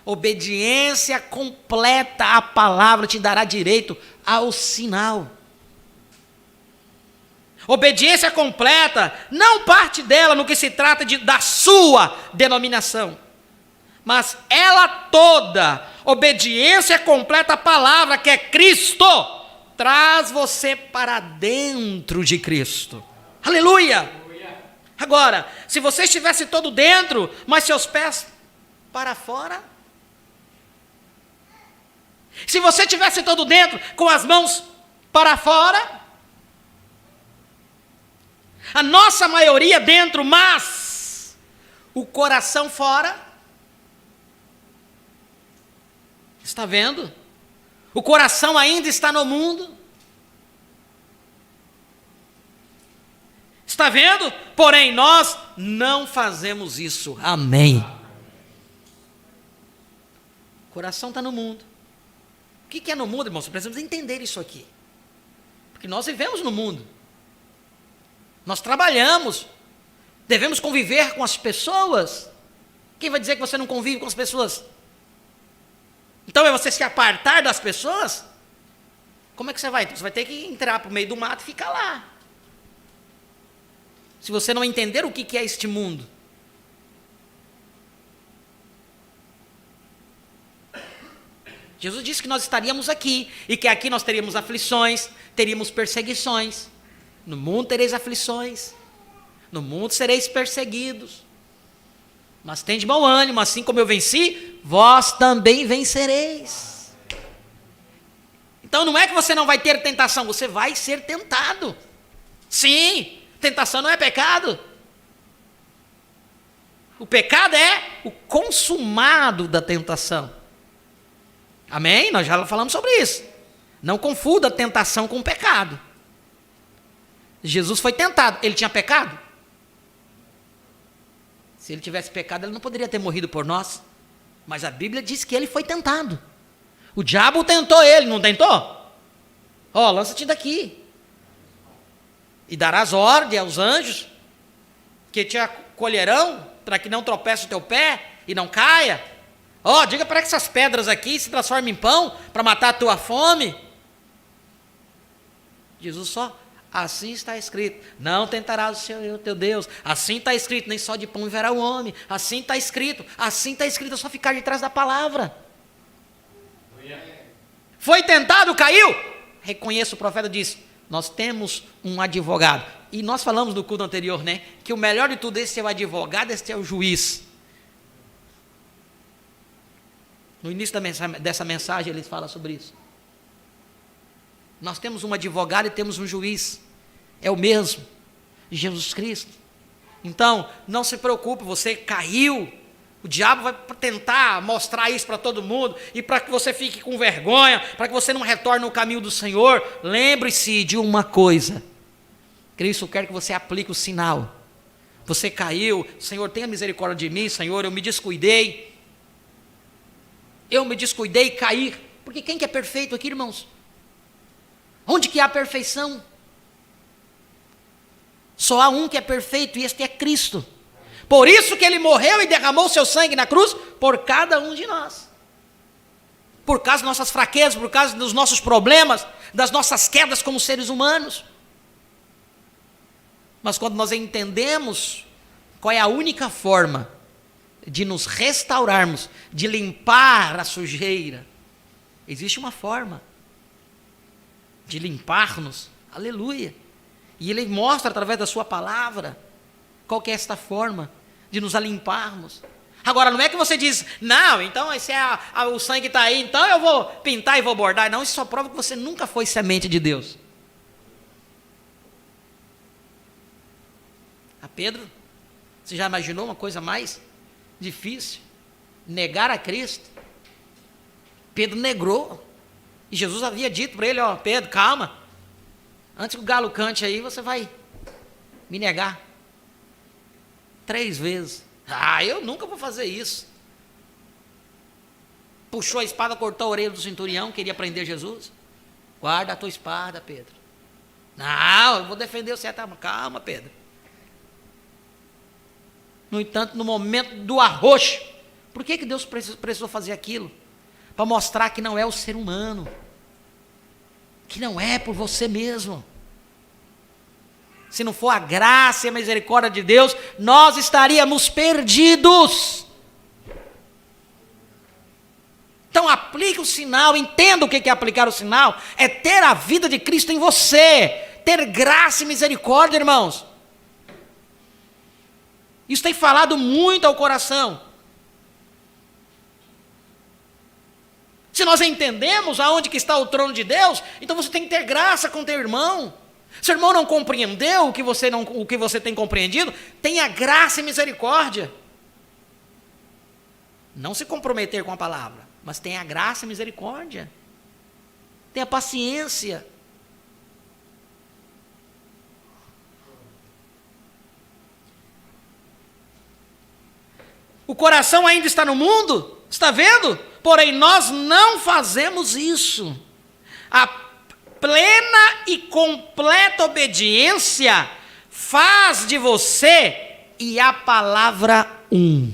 S1: Obediência completa à palavra te dará direito ao sinal. Obediência completa, não parte dela no que se trata da sua denominação, mas ela toda, obediência completa à palavra que é Cristo, traz você para dentro de Cristo. Aleluia! Agora, se você estivesse todo dentro, mas seus pés para fora, se você estivesse todo dentro, com as mãos para fora, a nossa maioria dentro, mas o coração fora, está vendo? O coração ainda está no mundo. Está vendo? Porém, nós não fazemos isso. Amém. O coração está no mundo. O que é no mundo, irmãos? Precisamos entender isso aqui. Porque nós vivemos no mundo. Nós trabalhamos. Devemos conviver com as pessoas. Quem vai dizer que você não convive com as pessoas? Então é você se apartar das pessoas? Como é que você vai? Você vai ter que entrar para o meio do mato e ficar lá. Se você não entender o que é este mundo. Jesus disse que nós estaríamos aqui, e que aqui nós teríamos aflições, teríamos perseguições. No mundo tereis aflições, no mundo sereis perseguidos. Mas tende bom ânimo, assim como eu venci, vós também vencereis. Então não é que você não vai ter tentação, você vai ser tentado. Sim, tentação não é pecado. O pecado é o consumado da tentação. Amém? Nós já falamos sobre isso. Não confunda a tentação com o pecado. Jesus foi tentado, ele tinha pecado? Se ele tivesse pecado, ele não poderia ter morrido por nós. Mas a Bíblia diz que ele foi tentado. O diabo tentou ele, não tentou? Lança-te daqui. E darás ordem aos anjos, que te acolherão, para que não tropece o teu pé e não caia. Diga para que essas pedras aqui se transformem em pão, para matar a tua fome. Jesus assim está escrito, não tentarás o Senhor teu Deus, assim está escrito, nem só de pão viverá o homem, assim está escrito, é só ficar de trás da palavra. Foi tentado, caiu? Reconheça, o profeta disse, nós temos um advogado, e nós falamos no culto anterior, né, que o melhor de tudo, esse é o advogado, esse é o juiz. No início dessa mensagem ele fala sobre isso. Nós temos um advogado e temos um juiz. É o mesmo, Jesus Cristo. Então, não se preocupe, você caiu. O diabo vai tentar mostrar isso para todo mundo, e para que você fique com vergonha, para que você não retorne ao caminho do Senhor. Lembre-se de uma coisa: Cristo quer que você aplique o sinal. Você caiu, Senhor, tenha misericórdia de mim, Senhor, eu me descuidei e caí. Porque quem que é perfeito aqui, irmãos? Onde que há perfeição? Só há um que é perfeito, e este é Cristo. Por isso que ele morreu e derramou o seu sangue na cruz por cada um de nós. Por causa das nossas fraquezas, por causa dos nossos problemas, das nossas quedas como seres humanos. Mas quando nós entendemos qual é a única forma de nos restaurarmos, de limpar a sujeira, existe uma forma de limpar-nos, aleluia. E ele mostra através da sua palavra qual que é esta forma de nos limparmos. Agora, não é que você diz, não, então esse o sangue está aí, então eu vou pintar e vou bordar. Não, isso só prova que você nunca foi semente de Deus. A Pedro, você já imaginou uma coisa mais difícil? Negar a Cristo. Pedro negou. E Jesus havia dito para ele, ó, Pedro, calma. Antes que o galo cante aí, você vai me negar 3 vezes. Ah, eu nunca vou fazer isso. Puxou a espada, cortou a orelha do centurião, queria prender Jesus. Guarda a tua espada, Pedro. Não, eu vou defender você. Calma, Pedro. No entanto, no momento do arroxo, por que Deus precisou fazer aquilo? Para mostrar que não é o ser humano, que não é por você mesmo. Se não for a graça e a misericórdia de Deus, nós estaríamos perdidos. Então aplique o sinal, entenda o que é aplicar o sinal, é ter a vida de Cristo em você, ter graça e misericórdia, irmãos. Isso tem falado muito ao coração. Se nós entendemos aonde que está o trono de Deus, então você tem que ter graça com teu irmão. Se o irmão não compreendeu o que você tem compreendido, tenha graça e misericórdia. Não se comprometer com a palavra, mas tenha graça e misericórdia. Tenha paciência. O coração ainda está no mundo, está vendo? Porém, nós não fazemos isso. A plena e completa obediência faz de você e a palavra um.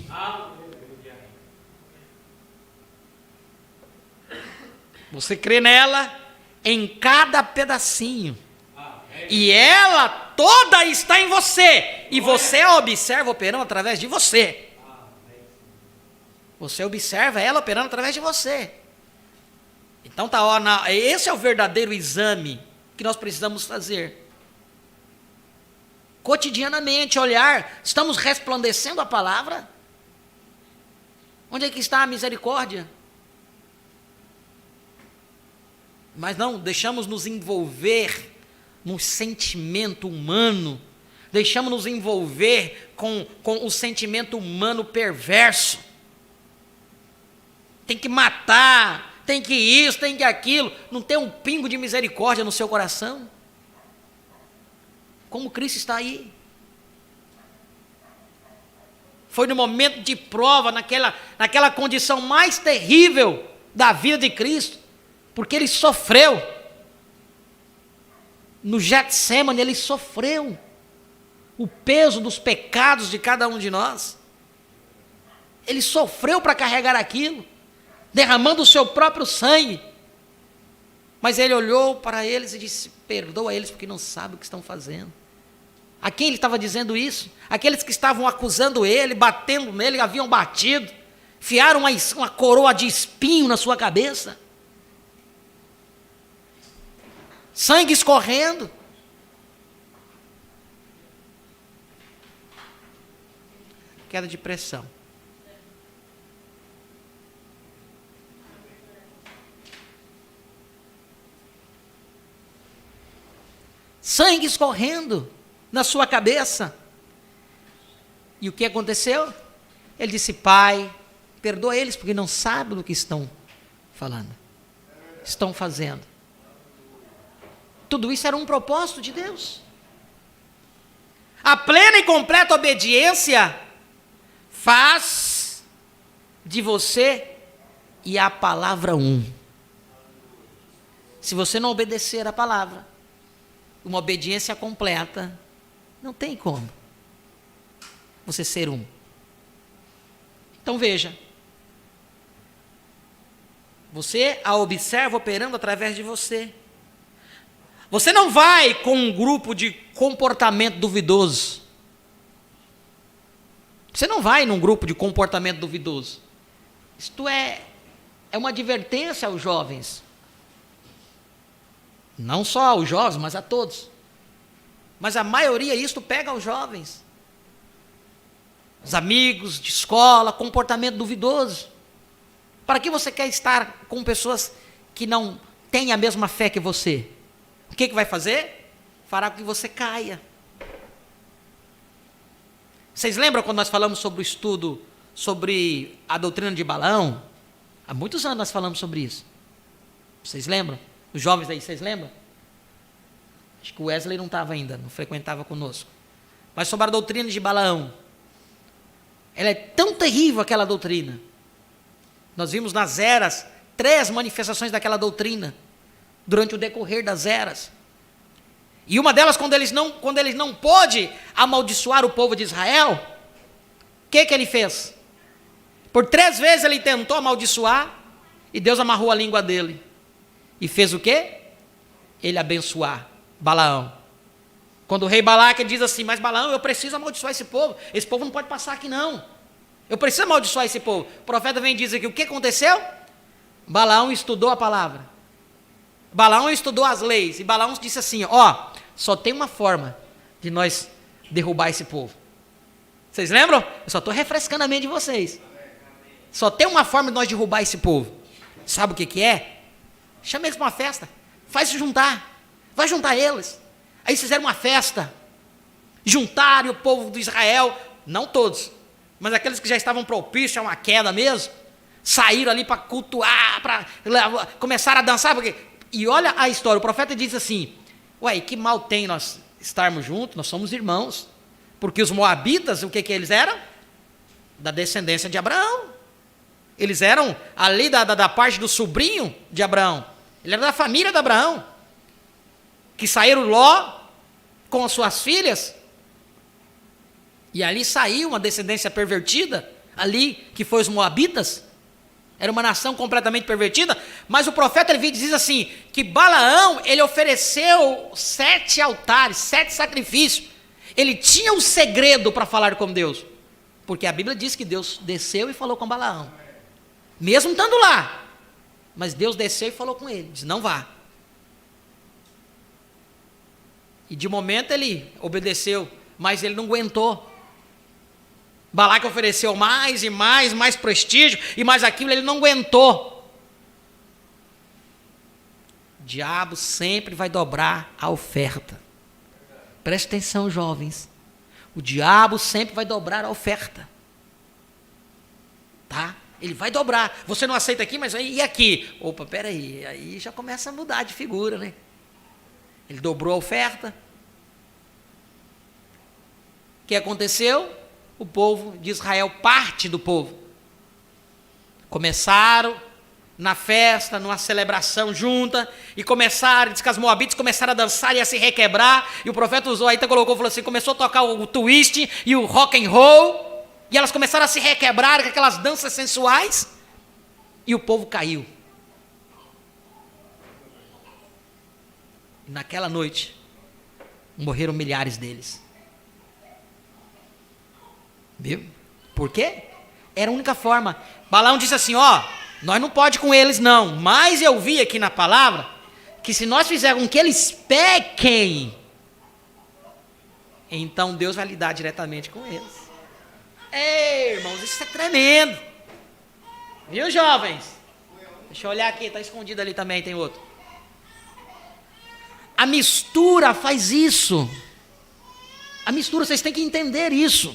S1: Você crê nela em cada pedacinho. E ela toda está em você. E você a observa operando através de você. Você observa ela operando através de você. Então esse é o verdadeiro exame que nós precisamos fazer. Cotidianamente, olhar, estamos resplandecendo a palavra? Onde é que está a misericórdia? Mas não, deixamos nos envolver num sentimento humano, deixamos nos envolver com o sentimento humano perverso. Tem que matar, tem que isso, tem que aquilo. Não tem um pingo de misericórdia no seu coração? Como Cristo está aí. Foi no momento de prova, naquela condição mais terrível da vida de Cristo, porque ele sofreu. No Getsemane ele sofreu o peso dos pecados de cada um de nós. Ele sofreu para carregar aquilo, derramando o seu próprio sangue. Mas ele olhou para eles e disse: perdoa eles porque não sabem o que estão fazendo. A quem ele estava dizendo isso? Aqueles que estavam acusando ele, batendo nele, haviam batido, enfiaram uma coroa de espinho na sua cabeça, sangue escorrendo. Queda de pressão. sangue escorrendo na sua cabeça. E o que aconteceu? Ele disse: Pai, perdoa eles, porque não sabem do que estão falando, estão fazendo. Tudo isso era um propósito de Deus. A plena e completa obediência faz de você e a palavra um. Se você não obedecer a palavra, uma obediência completa, não tem como você ser um. Então veja, você a observa operando através de você. Você não vai com um grupo de comportamento duvidoso. Você não vai num grupo de comportamento duvidoso. Isto é uma advertência aos jovens. Não só aos jovens, mas a todos. Mas a maioria isto pega aos jovens. Os amigos de escola, comportamento duvidoso. Para que você quer estar com pessoas que não têm a mesma fé que você? O que vai fazer? Fará com que você caia. Vocês lembram quando nós falamos sobre o estudo sobre a doutrina de Balaão? Há muitos anos nós falamos sobre isso. Vocês lembram? Os jovens aí, vocês lembram? Acho que o Wesley não estava ainda, não frequentava conosco. Mas sobre a doutrina de Balaão. Ela é tão terrível, aquela doutrina. Nós vimos nas eras 3 manifestações daquela doutrina durante o decorrer das eras. E uma delas, quando eles não pôde amaldiçoar o povo de Israel, o que ele fez? Por 3 vezes ele tentou amaldiçoar e Deus amarrou a língua dele. E fez o quê? Ele abençoar Balaão. Quando o rei Balaque diz assim: mas Balaão, eu preciso amaldiçoar esse povo não pode passar aqui não. Eu preciso amaldiçoar esse povo. O profeta vem dizer que o que aconteceu? Balaão estudou a palavra. Balaão estudou as leis. E Balaão disse assim: ó, só tem uma forma de nós derrubar esse povo. Vocês lembram? Eu só estou refrescando a mente de vocês. Só tem uma forma de nós derrubar esse povo. Sabe o que é? Chama eles para uma festa. Faz se juntar. Vai juntar eles. Aí fizeram uma festa. Juntaram o povo de Israel. Não todos, mas aqueles que já estavam propícios a uma queda mesmo. Saíram ali para cultuar, para começar a dançar. E olha a história. O profeta diz assim: ué, que mal tem nós estarmos juntos? Nós somos irmãos. Porque os moabitas, o que eles eram? Da descendência de Abraão. Eles eram ali da parte do sobrinho de Abraão. Ele era da família de Abraão. Que saíram Ló com as suas filhas. E ali saiu uma descendência pervertida. Ali, que foi os moabitas. Era uma nação completamente pervertida. Mas o profeta ele diz assim, que Balaão, ele ofereceu 7 altares, 7 sacrifícios. Ele tinha um segredo para falar com Deus. Porque a Bíblia diz que Deus desceu e falou com Balaão. Mesmo estando lá. Mas Deus desceu e falou com ele. Disse: não vá. E de momento ele obedeceu. Mas ele não aguentou. Balaque ofereceu mais e mais prestígio. E mais aquilo, ele não aguentou. O diabo sempre vai dobrar a oferta. Preste atenção, jovens. O diabo sempre vai dobrar a oferta. Tá? Ele vai dobrar. Você não aceita aqui, mas aí e aqui? Opa, peraí. Aí já começa a mudar de figura, né? Ele dobrou a oferta. O que aconteceu? O povo de Israel, parte do povo, começaram na festa, numa celebração junta, e começaram, diz que as moabitas começaram a dançar e a se requebrar, e o profeta usou, aí colocou, falou assim, começou a tocar o twist e o rock and roll, e elas começaram a se requebrar com aquelas danças sensuais, e o povo caiu. E naquela noite, morreram milhares deles. Viu? Por quê? Era a única forma. Balaão disse assim, ó, nós não pode com eles não, mas eu vi aqui na palavra, que se nós fizermos com que eles pequem, então Deus vai lidar diretamente com eles. Ei, irmãos, isso é tremendo. Viu, jovens? Deixa eu olhar aqui, está escondido ali também, tem outro. A mistura faz isso. A mistura, vocês têm que entender isso.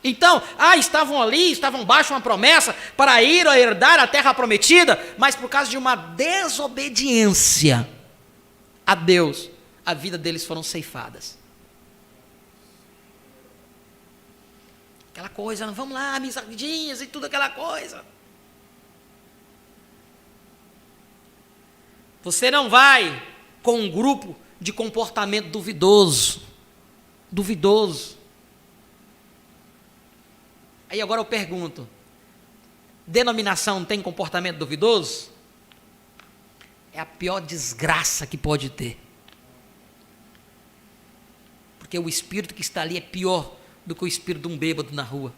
S1: Então, estavam ali, estavam baixo uma promessa para ir a herdar a terra prometida, mas por causa de uma desobediência a Deus, a vida deles foram ceifadas. Aquela coisa, vamos lá, amizadinhas e tudo aquela coisa. Você não vai com um grupo de comportamento duvidoso. Aí agora eu pergunto, denominação tem comportamento duvidoso? É a pior desgraça que pode ter. Porque o espírito que está ali é pior do que o espírito de um bêbado na rua.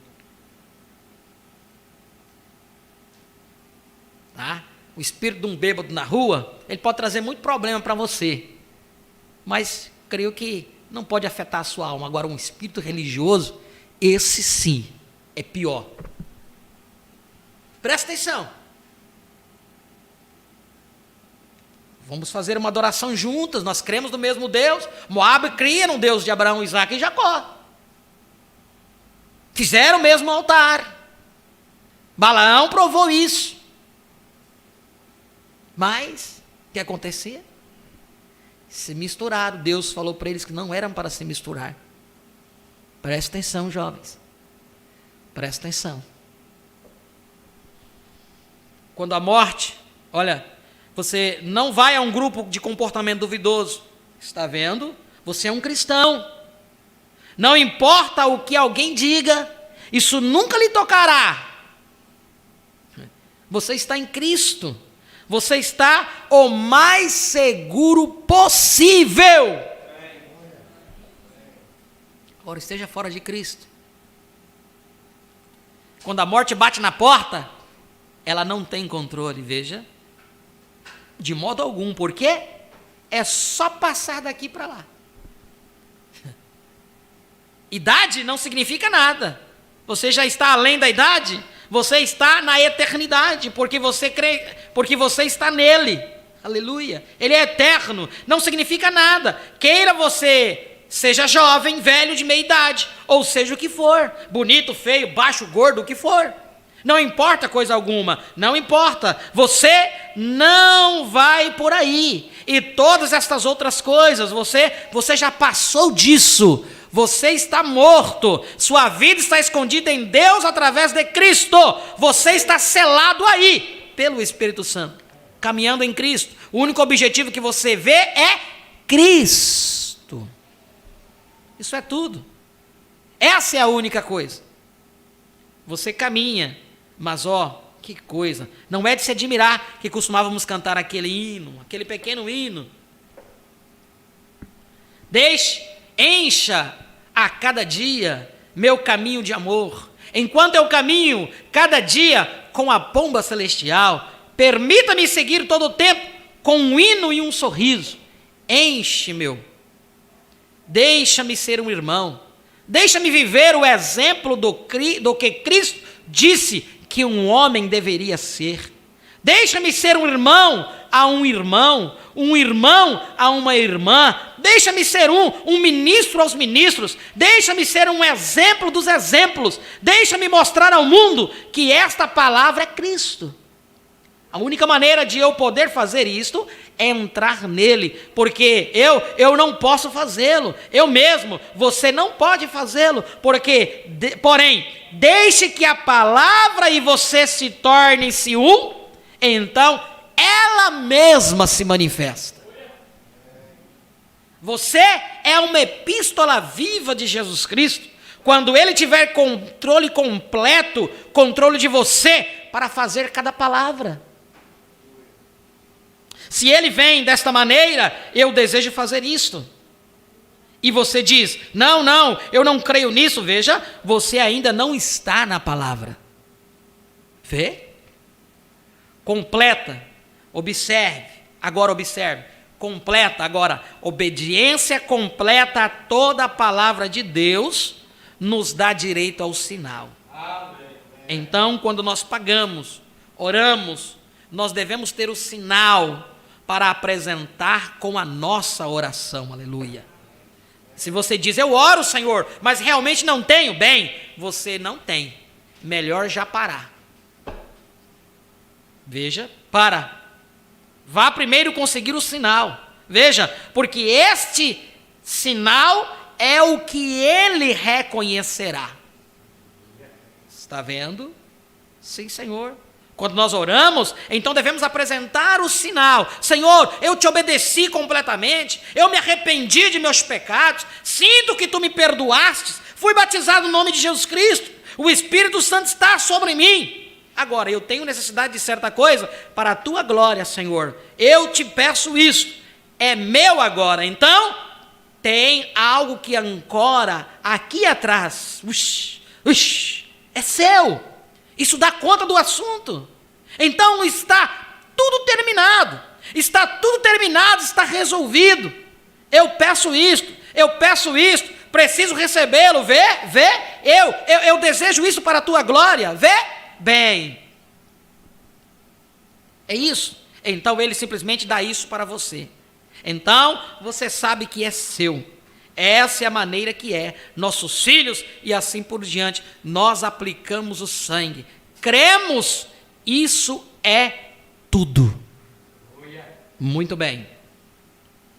S1: Tá? O espírito de um bêbado na rua, ele pode trazer muito problema para você. Mas creio que não pode afetar a sua alma. Agora, um espírito religioso, esse sim, é pior. Presta atenção. Vamos fazer uma adoração juntas, nós cremos no mesmo Deus. Moabe cria no Deus de Abraão, Isaac e Jacó. Fizeram o mesmo altar. Balaão provou isso. Mas, o que acontecia? Se misturaram. Deus falou para eles que não eram para se misturar. Presta atenção, jovens. Presta atenção. Quando a morte, olha, você não vai a um grupo de comportamento duvidoso. Está vendo? Você é um cristão. Não importa o que alguém diga, isso nunca lhe tocará. Você está em Cristo. Você está o mais seguro possível. Agora esteja fora de Cristo. Quando a morte bate na porta, ela não tem controle, veja. De modo algum, porque é só passar daqui para lá. Idade não significa nada. Você já está além da idade, você está na eternidade, porque você crê, porque você está nele. Aleluia. Ele é eterno, não significa nada. Queira você seja jovem, velho, de meia idade, ou seja o que for, bonito, feio, baixo, gordo, o que for. Não importa coisa alguma, não importa. Você não vai por aí. E todas estas outras coisas, você já passou disso. Você está morto. Sua vida está escondida em Deus através de Cristo. Você está selado aí pelo Espírito Santo, caminhando em Cristo. O único objetivo que você vê é Cristo. Isso é tudo. Essa é a única coisa. Você caminha, mas que coisa. Não é de se admirar que costumávamos cantar aquele hino, aquele pequeno hino. Encha a cada dia meu caminho de amor. Enquanto eu caminho cada dia com a pomba celestial, permita-me seguir todo o tempo com um hino e um sorriso. Deixa-me ser um irmão. Deixa-me viver o exemplo do que Cristo disse que um homem deveria ser. Deixa-me ser um irmão a um irmão a uma irmã. Deixa-me ser um ministro aos ministros. Deixa-me ser um exemplo dos exemplos. Deixa-me mostrar ao mundo que esta palavra é Cristo. A única maneira de eu poder fazer isto é entrar nele, porque eu não posso fazê-lo, eu mesmo, você não pode fazê-lo, porém, deixe que a palavra e você se tornem-se um, então ela mesma se manifesta. Você é uma epístola viva de Jesus Cristo, quando ele tiver controle completo, controle de você, para fazer cada palavra. Se ele vem desta maneira, eu desejo fazer isto. E você diz, não, eu não creio nisso. Veja, você ainda não está na palavra. Vê? Completa, observe. Completa agora. Obediência completa a toda a palavra de Deus nos dá direito ao sinal. Então, quando nós pagamos, oramos, nós devemos ter o sinal para apresentar com a nossa oração, aleluia. Se você diz, eu oro, Senhor, mas realmente não tenho, bem, você não tem, melhor já parar. Veja, para. Vá primeiro conseguir o sinal. Veja, porque este sinal é o que ele reconhecerá. Está vendo? Sim, Senhor. Quando nós oramos, então devemos apresentar o sinal. Senhor, eu te obedeci completamente, eu me arrependi de meus pecados, sinto que tu me perdoastes, fui batizado no nome de Jesus Cristo, o Espírito Santo está sobre mim. Agora, eu tenho necessidade de certa coisa para a tua glória, Senhor. Eu te peço isso, é meu agora. Então, tem algo que ancora aqui atrás. É seu. Isso dá conta do assunto. Então está tudo terminado. Está tudo terminado, está resolvido. Eu peço isto, preciso recebê-lo, vê? Eu desejo isso para a tua glória, vê? Bem. É isso. Então ele simplesmente dá isso para você. Então você sabe que é seu. Essa é a maneira que é. Nossos filhos e assim por diante, nós aplicamos o sangue. Cremos, isso é tudo. Muito bem.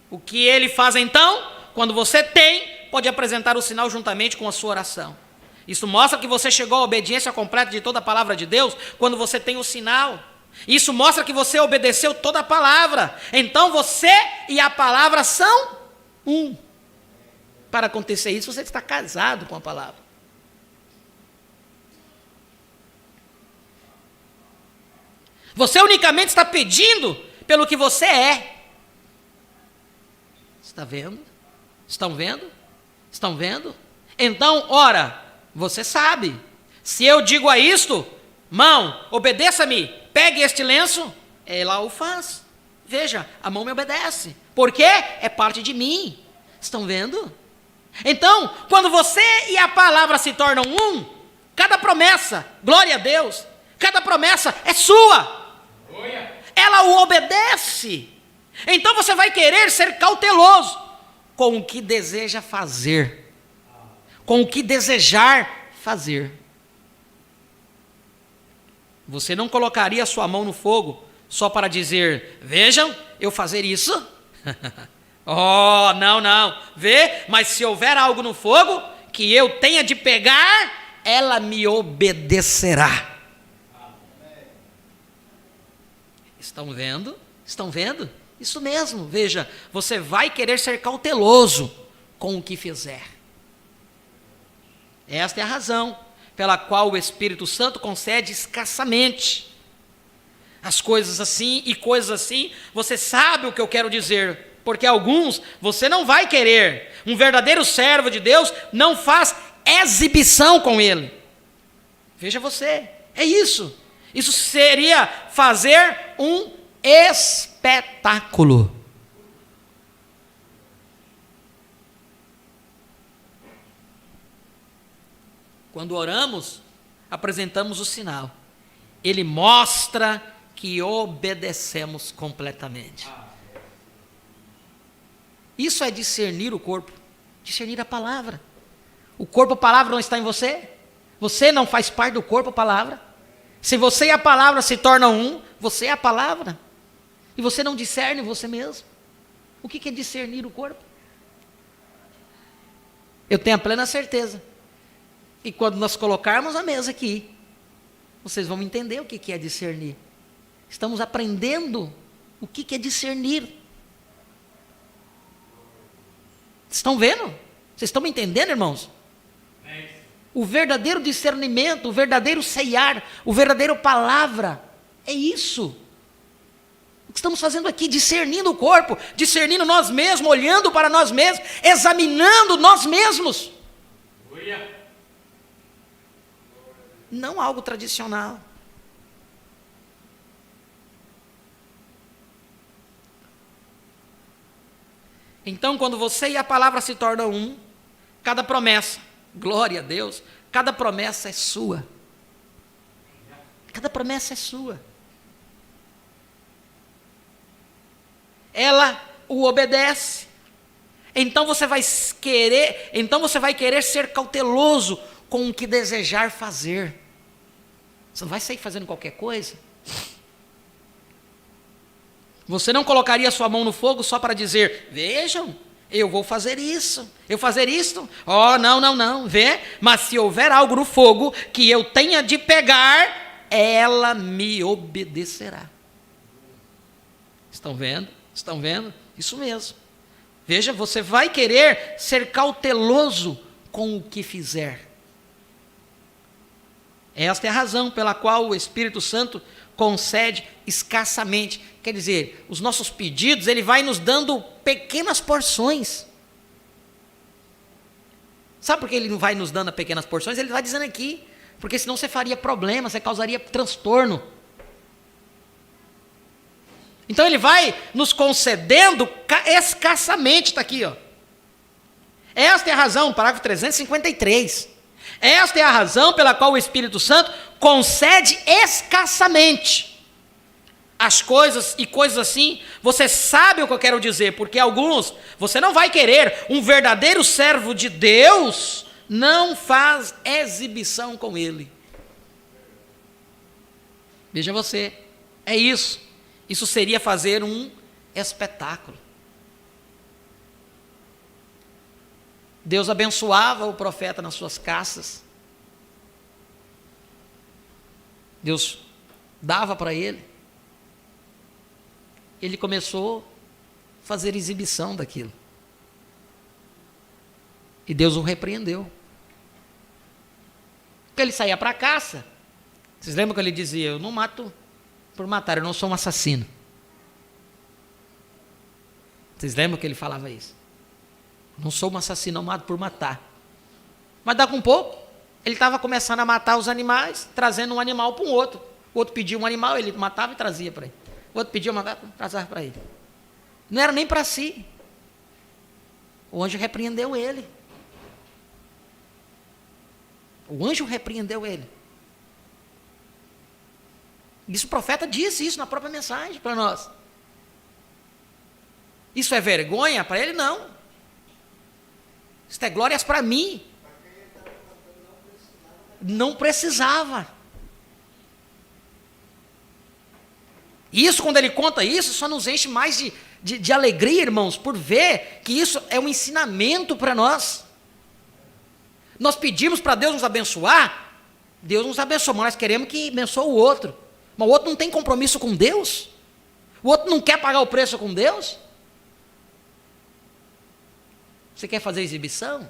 S1: O que ele faz então? Quando você tem, pode apresentar o sinal juntamente com a sua oração. Isso mostra que você chegou à obediência completa de toda a palavra de Deus, quando você tem o sinal. Isso mostra que você obedeceu toda a palavra. Então você e a palavra são um. Para acontecer isso, você está casado com a palavra. Você unicamente está pedindo pelo que você é. Está vendo? Estão vendo? Estão vendo? Então, ora, você sabe. Se eu digo a isto, mão, obedeça-me, pegue este lenço, ela o faz. Veja, a mão me obedece. Por quê? É parte de mim. Estão vendo? Então, quando você e a palavra se tornam um, cada promessa, glória a Deus, cada promessa é sua. Ela o obedece. Então você vai querer ser cauteloso com o que deseja fazer, com o que desejar fazer. Você não colocaria a sua mão no fogo só para dizer, vejam, eu fazer isso? Oh, não, vê, mas se houver algo no fogo que eu tenha de pegar, ela me obedecerá. Estão vendo? Estão vendo? Isso mesmo, veja, você vai querer ser cauteloso com o que fizer. Esta é a razão pela qual o Espírito Santo concede escassamente as coisas assim e coisas assim. Você sabe o que eu quero dizer. Porque alguns você não vai querer. Um verdadeiro servo de Deus não faz exibição com ele. Veja você, é isso. Isso seria fazer um espetáculo. Quando oramos, apresentamos o sinal. Ele mostra que obedecemos completamente. Isso é discernir o corpo, discernir a palavra. O corpo, a palavra não está em você. Você não faz parte do corpo, a palavra. Se você e a palavra se tornam um, você é a palavra. E você não discerne você mesmo. O que é discernir o corpo? Eu tenho a plena certeza. E quando nós colocarmos a mesa aqui, vocês vão entender o que é discernir. Estamos aprendendo o que é discernir. Estão vendo? Vocês estão me entendendo, irmãos? O verdadeiro discernimento, o verdadeiro ceiar, o verdadeiro palavra, é isso. O que estamos fazendo aqui, discernindo o corpo, discernindo nós mesmos, olhando para nós mesmos, examinando nós mesmos. Não algo tradicional. Então, quando você e a palavra se tornam um, cada promessa, glória a Deus, cada promessa é sua. Cada promessa é sua. ela o obedece. Então você vai querer ser cauteloso com o que desejar fazer. Você não vai sair fazendo qualquer coisa. Você não colocaria sua mão no fogo só para dizer: vejam, eu vou fazer isso, eu fazer isto. Oh, não, vê, mas se houver algo no fogo que eu tenha de pegar, ela me obedecerá. Estão vendo? Estão vendo? Isso mesmo. Veja, você vai querer ser cauteloso com o que fizer. Esta é a razão pela qual o Espírito Santo concede escassamente. Quer dizer, os nossos pedidos, ele vai nos dando pequenas porções. Sabe por que ele não vai nos dando pequenas porções? Ele vai dizendo aqui, porque senão você faria problema, você causaria transtorno. Então ele vai nos concedendo escassamente, está aqui, ó. Esta é a razão, parágrafo 353. Esta é a razão pela qual o Espírito Santo concede escassamente as coisas e coisas assim. Você sabe o que eu quero dizer, porque alguns, você não vai querer, um verdadeiro servo de Deus não faz exibição com ele. Veja você, é isso. Isso seria fazer um espetáculo. Deus abençoava o profeta nas suas caças. Deus dava para ele. Ele começou a fazer exibição daquilo. E Deus o repreendeu. Porque ele saía para a caça. Vocês lembram que ele dizia: eu não mato por matar, eu não sou um assassino. Vocês lembram que ele falava isso? Não sou um assassino, eu mato por matar. Mas dá com um pouco, ele estava começando a matar os animais, trazendo um animal para um outro. O outro pedia um animal, ele matava e trazia para ele. O outro pedia, matava e trazia para ele. Não era nem para si. O anjo repreendeu ele. O anjo repreendeu ele. Isso o profeta disse isso na própria mensagem para nós. Isso é vergonha para ele? Não. Isso é glórias para mim. Não precisava. Isso, quando ele conta isso, só nos enche mais de alegria, irmãos, por ver que isso é um ensinamento para nós. Nós pedimos para Deus nos abençoar, Deus nos abençoa, mas nós queremos que abençoe o outro. Mas o outro não tem compromisso com Deus? O outro não quer pagar o preço com Deus? Você quer fazer exibição?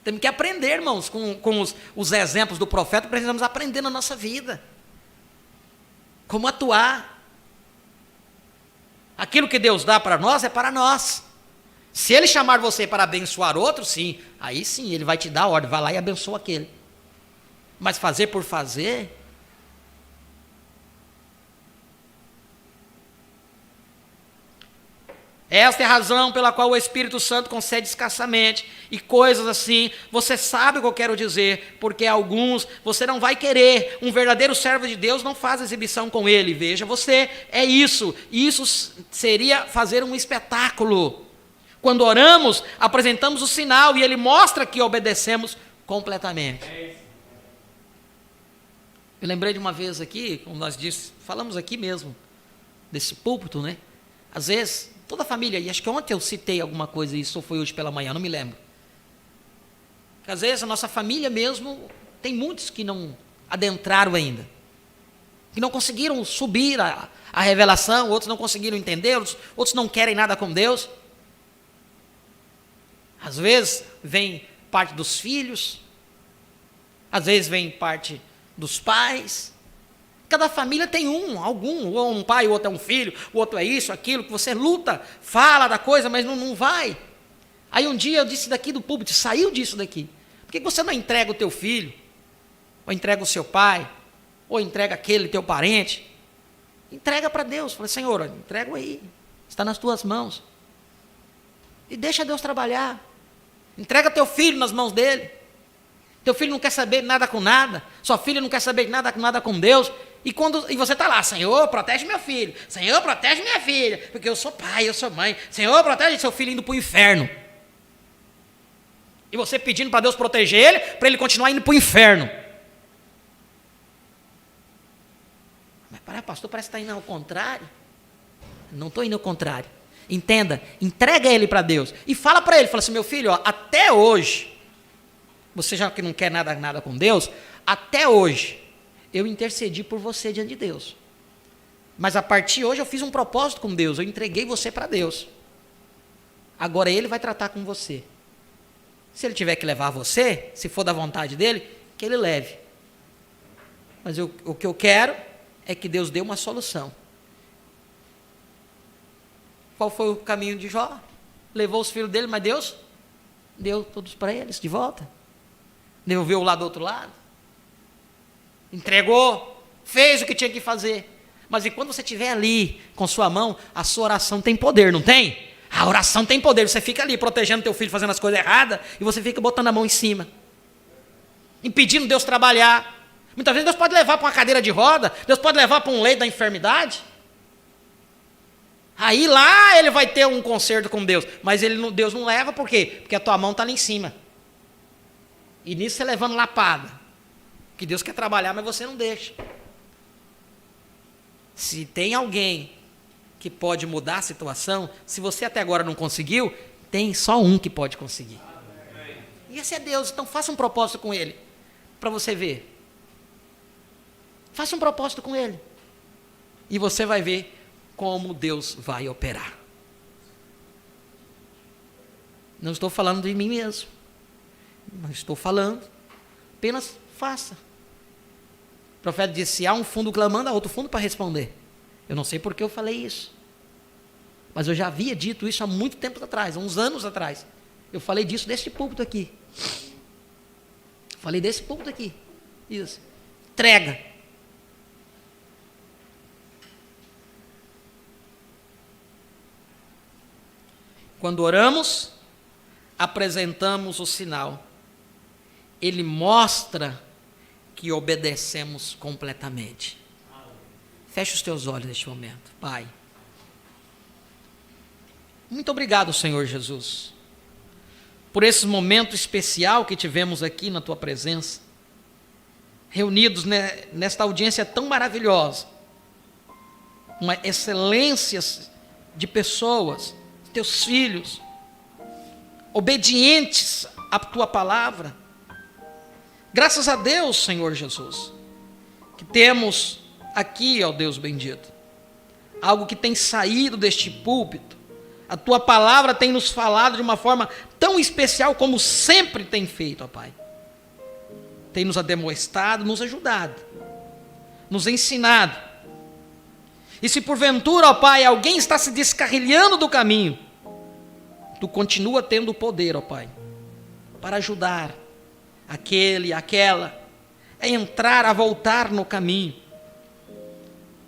S1: Temos que aprender, irmãos, com os exemplos do profeta, precisamos aprender na nossa vida. Como atuar. Aquilo que Deus dá para nós é para nós. Se Ele chamar você para abençoar outro, sim, aí sim, Ele vai te dar a ordem, vai lá e abençoa aquele. Mas fazer por fazer... Esta é a razão pela qual o Espírito Santo concede escassamente e coisas assim. Você sabe o que eu quero dizer, porque alguns você não vai querer. Um verdadeiro servo de Deus não faz exibição com ele. Veja, você é isso. Isso seria fazer um espetáculo. Quando oramos, apresentamos o sinal e ele mostra que obedecemos completamente. Eu lembrei de uma vez aqui, como nós falamos aqui mesmo, desse púlpito, né? Às vezes... toda a família, e acho que ontem eu citei alguma coisa, isso ou foi hoje pela manhã, não me lembro. Porque às vezes a nossa família mesmo, tem muitos que não adentraram ainda, que não conseguiram subir a revelação, outros não conseguiram entender, outros não querem nada com Deus. Às vezes vem parte dos filhos, às vezes vem parte dos pais. Cada família tem ou um pai, o outro é um filho, o outro é isso, aquilo, que você luta, fala da coisa, mas não vai. Aí um dia eu disse daqui do púlpito, saiu disso daqui. Por que você não entrega o teu filho? Ou entrega o seu pai? Ou entrega aquele teu parente? Entrega para Deus. Falei, Senhor, entrega aí, está nas tuas mãos. E deixa Deus trabalhar. Entrega teu filho nas mãos dele. Teu filho não quer saber nada com nada. Sua filha não quer saber nada com Deus. E você está lá, Senhor, protege meu filho. Senhor, protege minha filha. Porque eu sou pai, eu sou mãe. Senhor, protege seu filho indo para o inferno. E você pedindo para Deus proteger ele, para ele continuar indo para o inferno. Mas pastor, parece que está indo ao contrário. Não estou indo ao contrário. Entenda, entrega ele para Deus. E fala para ele, fala assim, meu filho, ó, até hoje, você já que não quer nada com Deus, até hoje, eu intercedi por você diante de Deus. Mas a partir de hoje eu fiz um propósito com Deus, eu entreguei você para Deus. Agora ele vai tratar com você. Se ele tiver que levar você, se for da vontade dele, que ele leve. Mas o que eu quero é que Deus dê uma solução. Qual foi o caminho de Jó? Levou os filhos dele, mas Deus deu todos para eles de volta. Devolveu lá do outro lado. Entregou, fez o que tinha que fazer. Mas e quando você estiver ali com sua mão, a sua oração tem poder, não tem? A oração tem poder. Você fica ali protegendo teu filho, fazendo as coisas erradas, e você fica botando a mão em cima, impedindo Deus trabalhar. Muitas vezes Deus pode levar para uma cadeira de roda, Deus pode levar para um leito da enfermidade. Aí lá ele vai ter um conserto com Deus. Mas Deus não leva, por quê? Porque a tua mão está lá em cima. E nisso você levando lapada. Que Deus quer trabalhar, mas você não deixa. Se tem alguém que pode mudar a situação, se você até agora não conseguiu, tem só um que pode conseguir. E esse é Deus. Então faça um propósito com Ele, para você ver. Faça um propósito com Ele. E você vai ver como Deus vai operar. Não estou falando de mim mesmo. Não estou falando. Apenas faça. O profeta disse, se há um fundo clamando, há outro fundo para responder. Eu não sei por que eu falei isso. Mas eu já havia dito isso há muito tempo atrás, há uns anos atrás. Eu falei disso desse púlpito aqui. Falei desse púlpito aqui. Isso. Entrega. Quando oramos, apresentamos o sinal. Ele mostra que obedecemos completamente. Feche os teus olhos neste momento, Pai. Muito obrigado, Senhor Jesus, por esse momento especial que tivemos aqui na Tua presença, reunidos nesta audiência tão maravilhosa, uma excelência de pessoas, Teus filhos, obedientes à Tua palavra. Graças a Deus, Senhor Jesus, que temos aqui, ó Deus bendito, algo que tem saído deste púlpito. A Tua palavra tem nos falado de uma forma tão especial como sempre tem feito, ó Pai. Tem nos ademoestado, nos ajudado, nos ensinado. E se porventura, ó Pai, alguém está se descarrilhando do caminho, Tu continua tendo o poder, ó Pai, para ajudar aquele, aquela, a entrar, a voltar no caminho.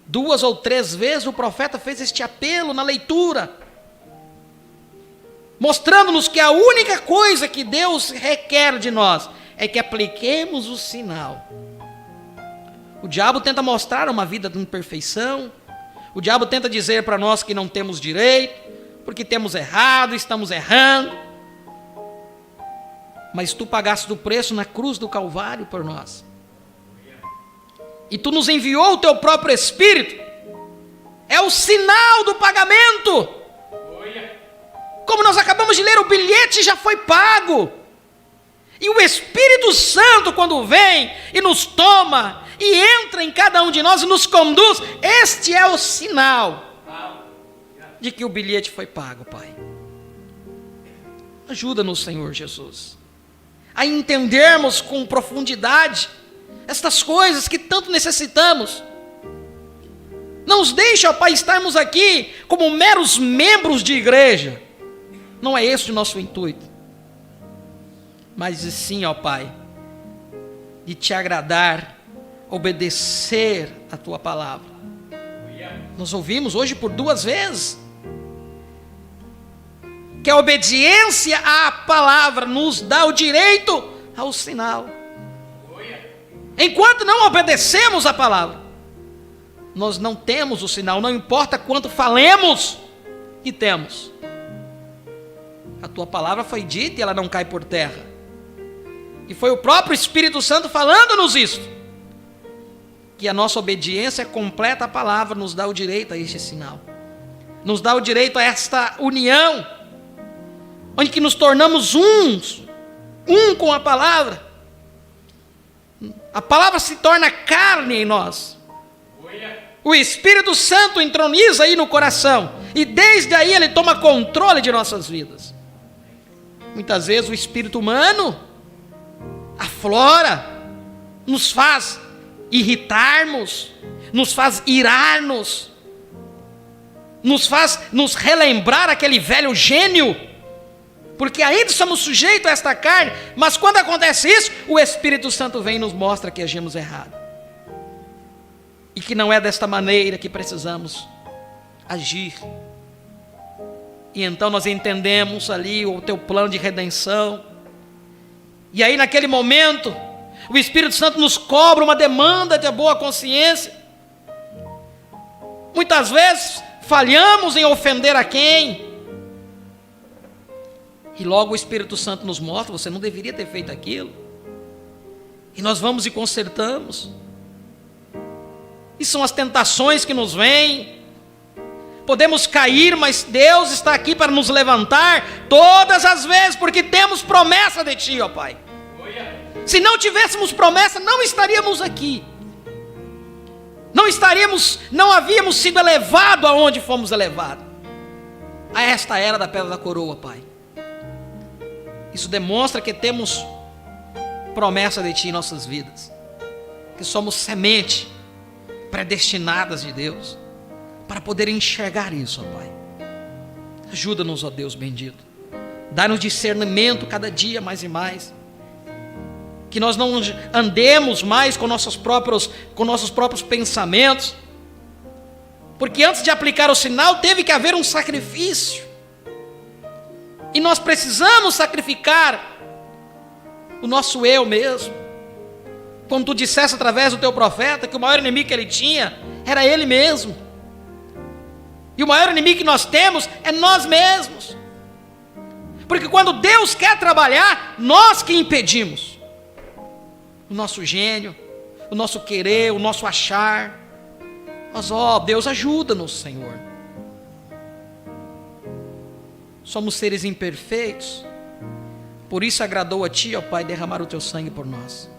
S1: 2 ou 3 vezes o profeta fez este apelo na leitura, mostrando-nos que a única coisa que Deus requer de nós é que apliquemos o sinal. O diabo tenta mostrar uma vida de imperfeição, o diabo tenta dizer para nós que não temos direito, porque temos errado, estamos errando. Mas Tu pagaste o preço na cruz do Calvário por nós. E Tu nos enviou o Teu próprio Espírito. É o sinal do pagamento. Como nós acabamos de ler, o bilhete já foi pago. E o Espírito Santo, quando vem e nos toma, e entra em cada um de nós e nos conduz, este é o sinal de que o bilhete foi pago, Pai. Ajuda-nos, Senhor Jesus, a entendermos com profundidade estas coisas que tanto necessitamos. Não nos deixa, ó Pai, estarmos aqui como meros membros de igreja. Não é esse o nosso intuito. Mas sim, ó Pai, de Te agradar, obedecer a Tua palavra. Nós ouvimos hoje por 2 vezes que a obediência à palavra nos dá o direito ao sinal. Enquanto não obedecemos a palavra, nós não temos o sinal, não importa quanto falemos que temos. A tua palavra foi dita e ela não cai por terra. E foi o próprio Espírito Santo falando-nos isso. Que a nossa obediência completa à palavra nos dá o direito a este sinal. Nos dá o direito a esta união, onde que nos tornamos um com a palavra. A palavra se torna carne em nós. O Espírito Santo entroniza aí no coração, e desde aí ele toma controle de nossas vidas. Muitas vezes o espírito humano aflora, nos faz irritarmos, nos faz irar-nos, nos faz nos relembrar aquele velho gênio, porque ainda somos sujeitos a esta carne, mas quando acontece isso, o Espírito Santo vem e nos mostra que agimos errado, e que não é desta maneira que precisamos agir. E então nós entendemos ali o teu plano de redenção, e aí naquele momento, o Espírito Santo nos cobra uma demanda de boa consciência. Muitas vezes falhamos em ofender a quem, e logo o Espírito Santo nos mostra: você não deveria ter feito aquilo, e nós vamos e consertamos. E são as tentações que nos vêm. Podemos cair, mas Deus está aqui para nos levantar todas as vezes, porque temos promessa de Ti, ó Pai. Se não tivéssemos promessa, não estaríamos aqui. Não havíamos sido elevados aonde fomos elevados, a esta era da pedra da coroa, Pai. Isso demonstra que temos promessa de Ti em nossas vidas, que somos semente predestinadas de Deus, para poder enxergar isso, ó Pai. Ajuda-nos, ó Deus bendito. Dá-nos discernimento cada dia mais e mais. Que nós não andemos mais com nossos próprios pensamentos. Porque antes de aplicar o sinal, teve que haver um sacrifício. E nós precisamos sacrificar o nosso eu mesmo. Quando tu disseste através do teu profeta que o maior inimigo que ele tinha era ele mesmo. E o maior inimigo que nós temos é nós mesmos. Porque quando Deus quer trabalhar, nós que impedimos. O nosso gênio, o nosso querer, o nosso achar. Mas, ó Deus, ajuda-nos, Senhor. Somos seres imperfeitos. Por isso agradou a Ti, ó Pai, derramar o Teu sangue por nós.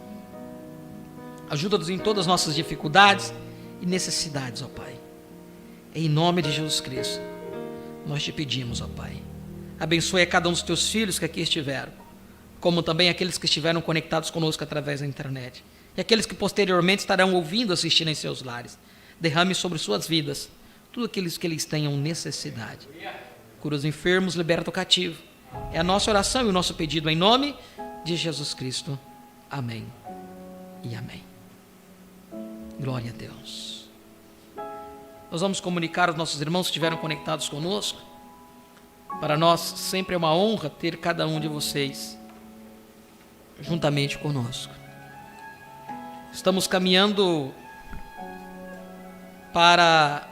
S1: Ajuda-nos em todas as nossas dificuldades e necessidades, ó Pai. Em nome de Jesus Cristo, nós Te pedimos, ó Pai. Abençoe a cada um dos Teus filhos que aqui estiveram, como também aqueles que estiveram conectados conosco através da internet, e aqueles que posteriormente estarão ouvindo, assistindo em seus lares. Derrame sobre suas vidas tudo aquilo que eles tenham necessidade. Cura os enfermos, liberta o cativo. É a nossa oração e o nosso pedido em nome de Jesus Cristo. Amém e amém. Glória a Deus. Nós vamos comunicar aos nossos irmãos que estiveram conectados conosco. Para nós sempre é uma honra ter cada um de vocês juntamente conosco. Estamos caminhando para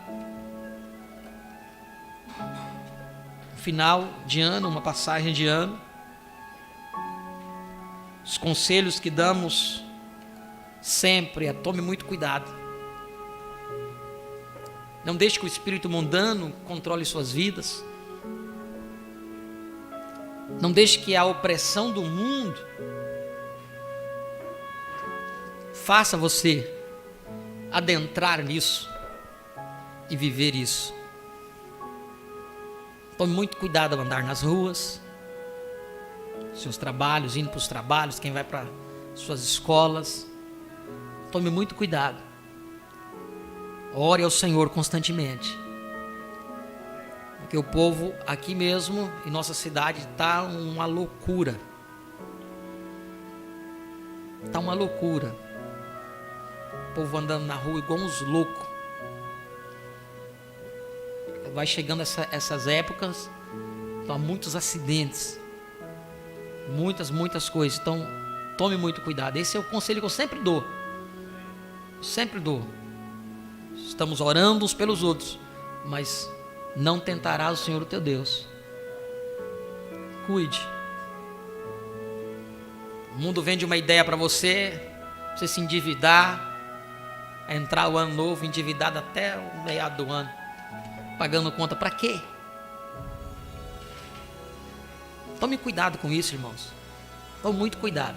S1: o final de ano, uma passagem de ano. Os conselhos que damos sempre é: tome muito cuidado. Não deixe que o espírito mundano controle suas vidas. Não deixe que a opressão do mundo faça você adentrar nisso e viver isso. Tome muito cuidado ao andar nas ruas, seus trabalhos, indo para os trabalhos, quem vai para suas escolas. Tome muito cuidado. Ore ao Senhor constantemente. Porque o povo aqui mesmo, em nossa cidade, está uma loucura. Está uma loucura. O povo andando na rua igual uns loucos. Vai chegando essas épocas, então há muitos acidentes. Muitas coisas. Então, tome muito cuidado. Esse é o conselho que eu sempre dou sempre dou. Estamos orando uns pelos outros, mas não tentarás o Senhor o teu Deus. Cuide. O mundo vende uma ideia para você se endividar, entrar o ano novo endividado até o meado do ano, pagando conta para quê? Tome cuidado com isso, irmãos. Tome muito cuidado.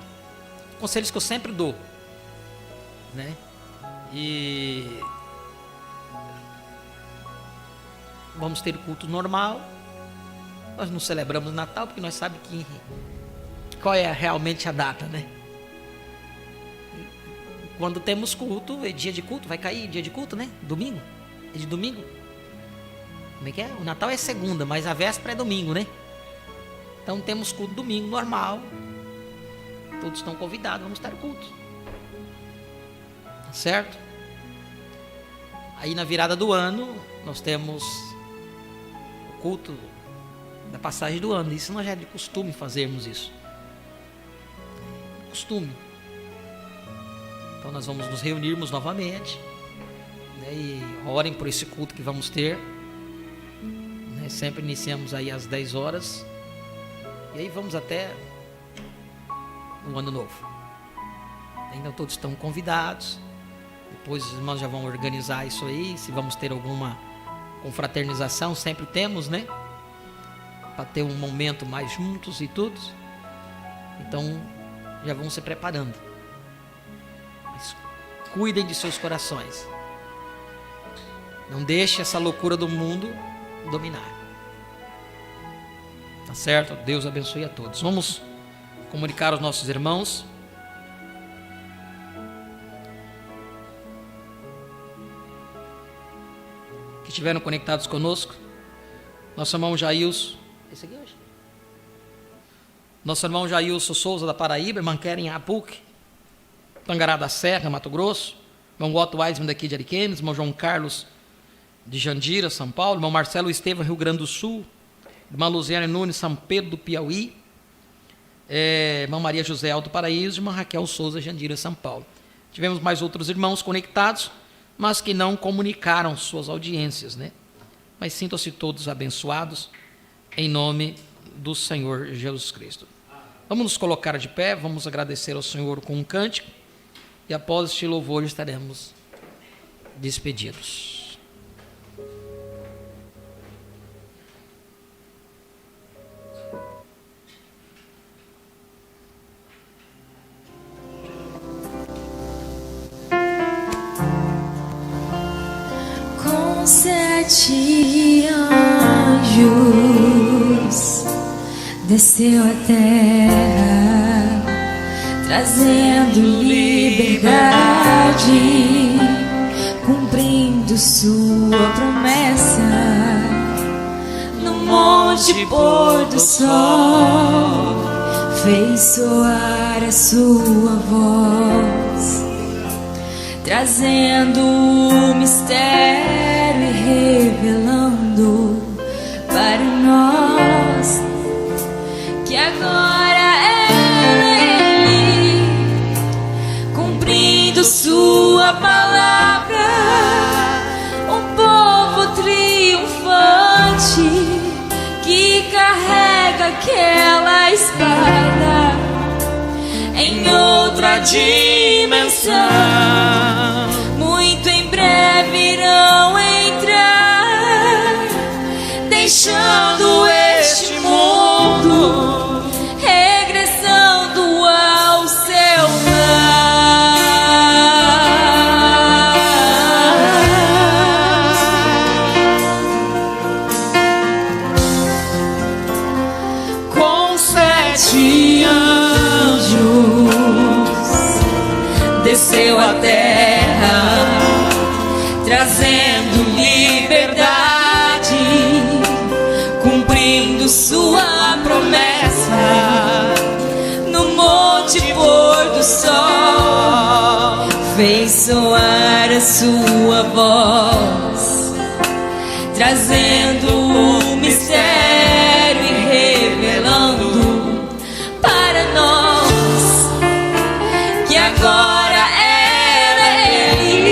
S1: Conselhos que eu sempre dou, né? E vamos ter culto normal. Nós não celebramos Natal porque nós sabemos qual é realmente a data, né? Quando temos culto, é dia de culto, vai cair dia de culto, né? Domingo. É de domingo. Como é que é? O Natal é segunda, mas a véspera é domingo, né? Então temos culto domingo normal. Todos estão convidados, vamos estar no culto. Tá certo? Aí na virada do ano, nós temos o culto da passagem do ano. Isso nós já é de costume fazermos isso. Costume. Então nós vamos nos reunirmos novamente, né, e orem por esse culto que vamos ter, né, sempre iniciamos aí às 10 horas e aí vamos até o ano novo. Ainda todos estão convidados. Depois os irmãos já vão organizar isso aí, se vamos ter alguma confraternização, sempre temos, né, para ter um momento mais juntos e tudo. Então já vão se preparando. Mas cuidem de seus corações. Não deixe essa loucura do mundo dominar. Tá certo? Deus abençoe a todos. Vamos comunicar aos nossos irmãos. Que estiveram conectados conosco. Nosso irmão Jailson. Esse aqui hoje? Nosso irmão Jailson Souza da Paraíba, irmã Keren Apuc, Tangará da Serra, Mato Grosso, irmão Otto Weisman daqui de Ariquemes, irmão João Carlos de Jandira, São Paulo, irmão Marcelo Estevam, Rio Grande do Sul, irmã Luziane Nunes, São Pedro do Piauí, irmã Maria José Alto Paraíso, irmã Raquel Souza, Jandira, São Paulo. Tivemos mais outros irmãos conectados, mas que não comunicaram suas audiências, né? Mas sintam-se todos abençoados, em nome do Senhor Jesus Cristo. Vamos nos colocar de pé, vamos agradecer ao Senhor com um cântico, e após este louvor estaremos despedidos.
S4: Com 7 anjos desceu a terra, trazendo liberdade, cumprindo sua promessa. No monte pôr do sol, fez soar a sua voz, trazendo o mistério e revelando para nós que agora é Ele, cumprindo sua palavra, um povo triunfante que carrega aquela espada em outra dimensão. Muito em breve irão entrar, deixando este mundo, regressando ao seu lar. Com 7 anjos desceu a terra, trazendo liberdade, cumprindo sua promessa. No monte pôr do sol, fez soar a sua voz, trazendo o mistério e revelando para nós que agora era Ele,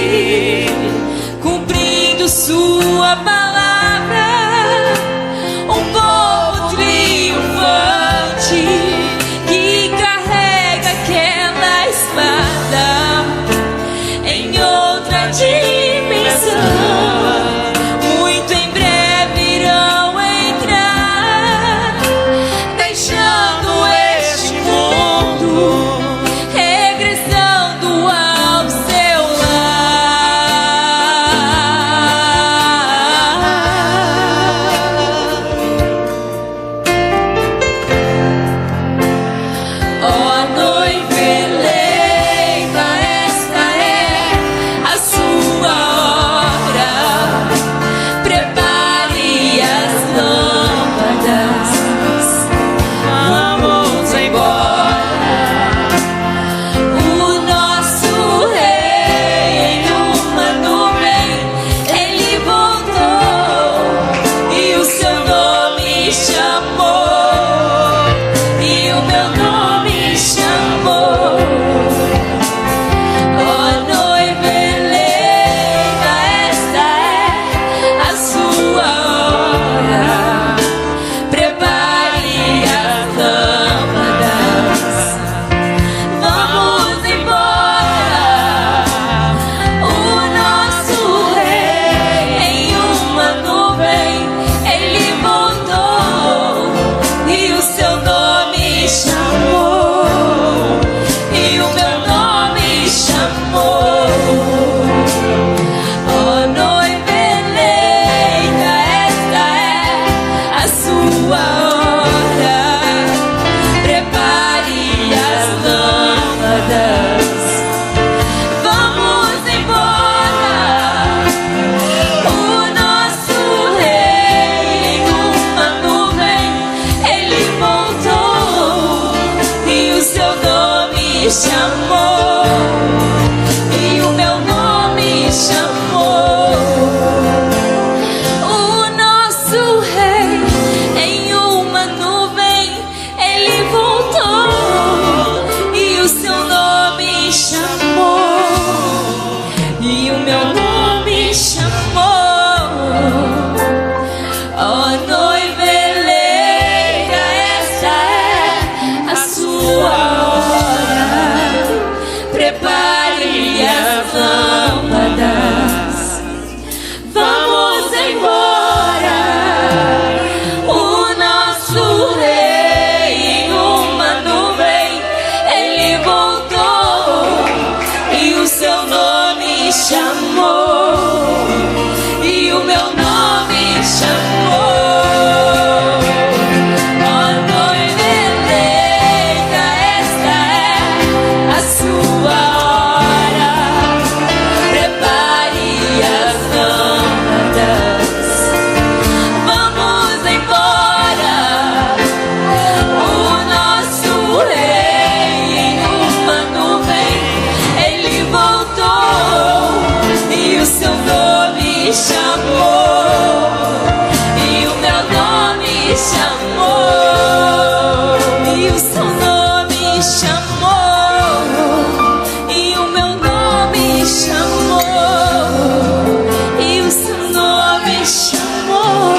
S4: me chamou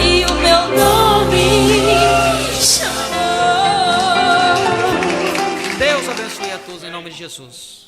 S4: e o meu nome chamou.
S1: Deus abençoe a todos em nome de Jesus.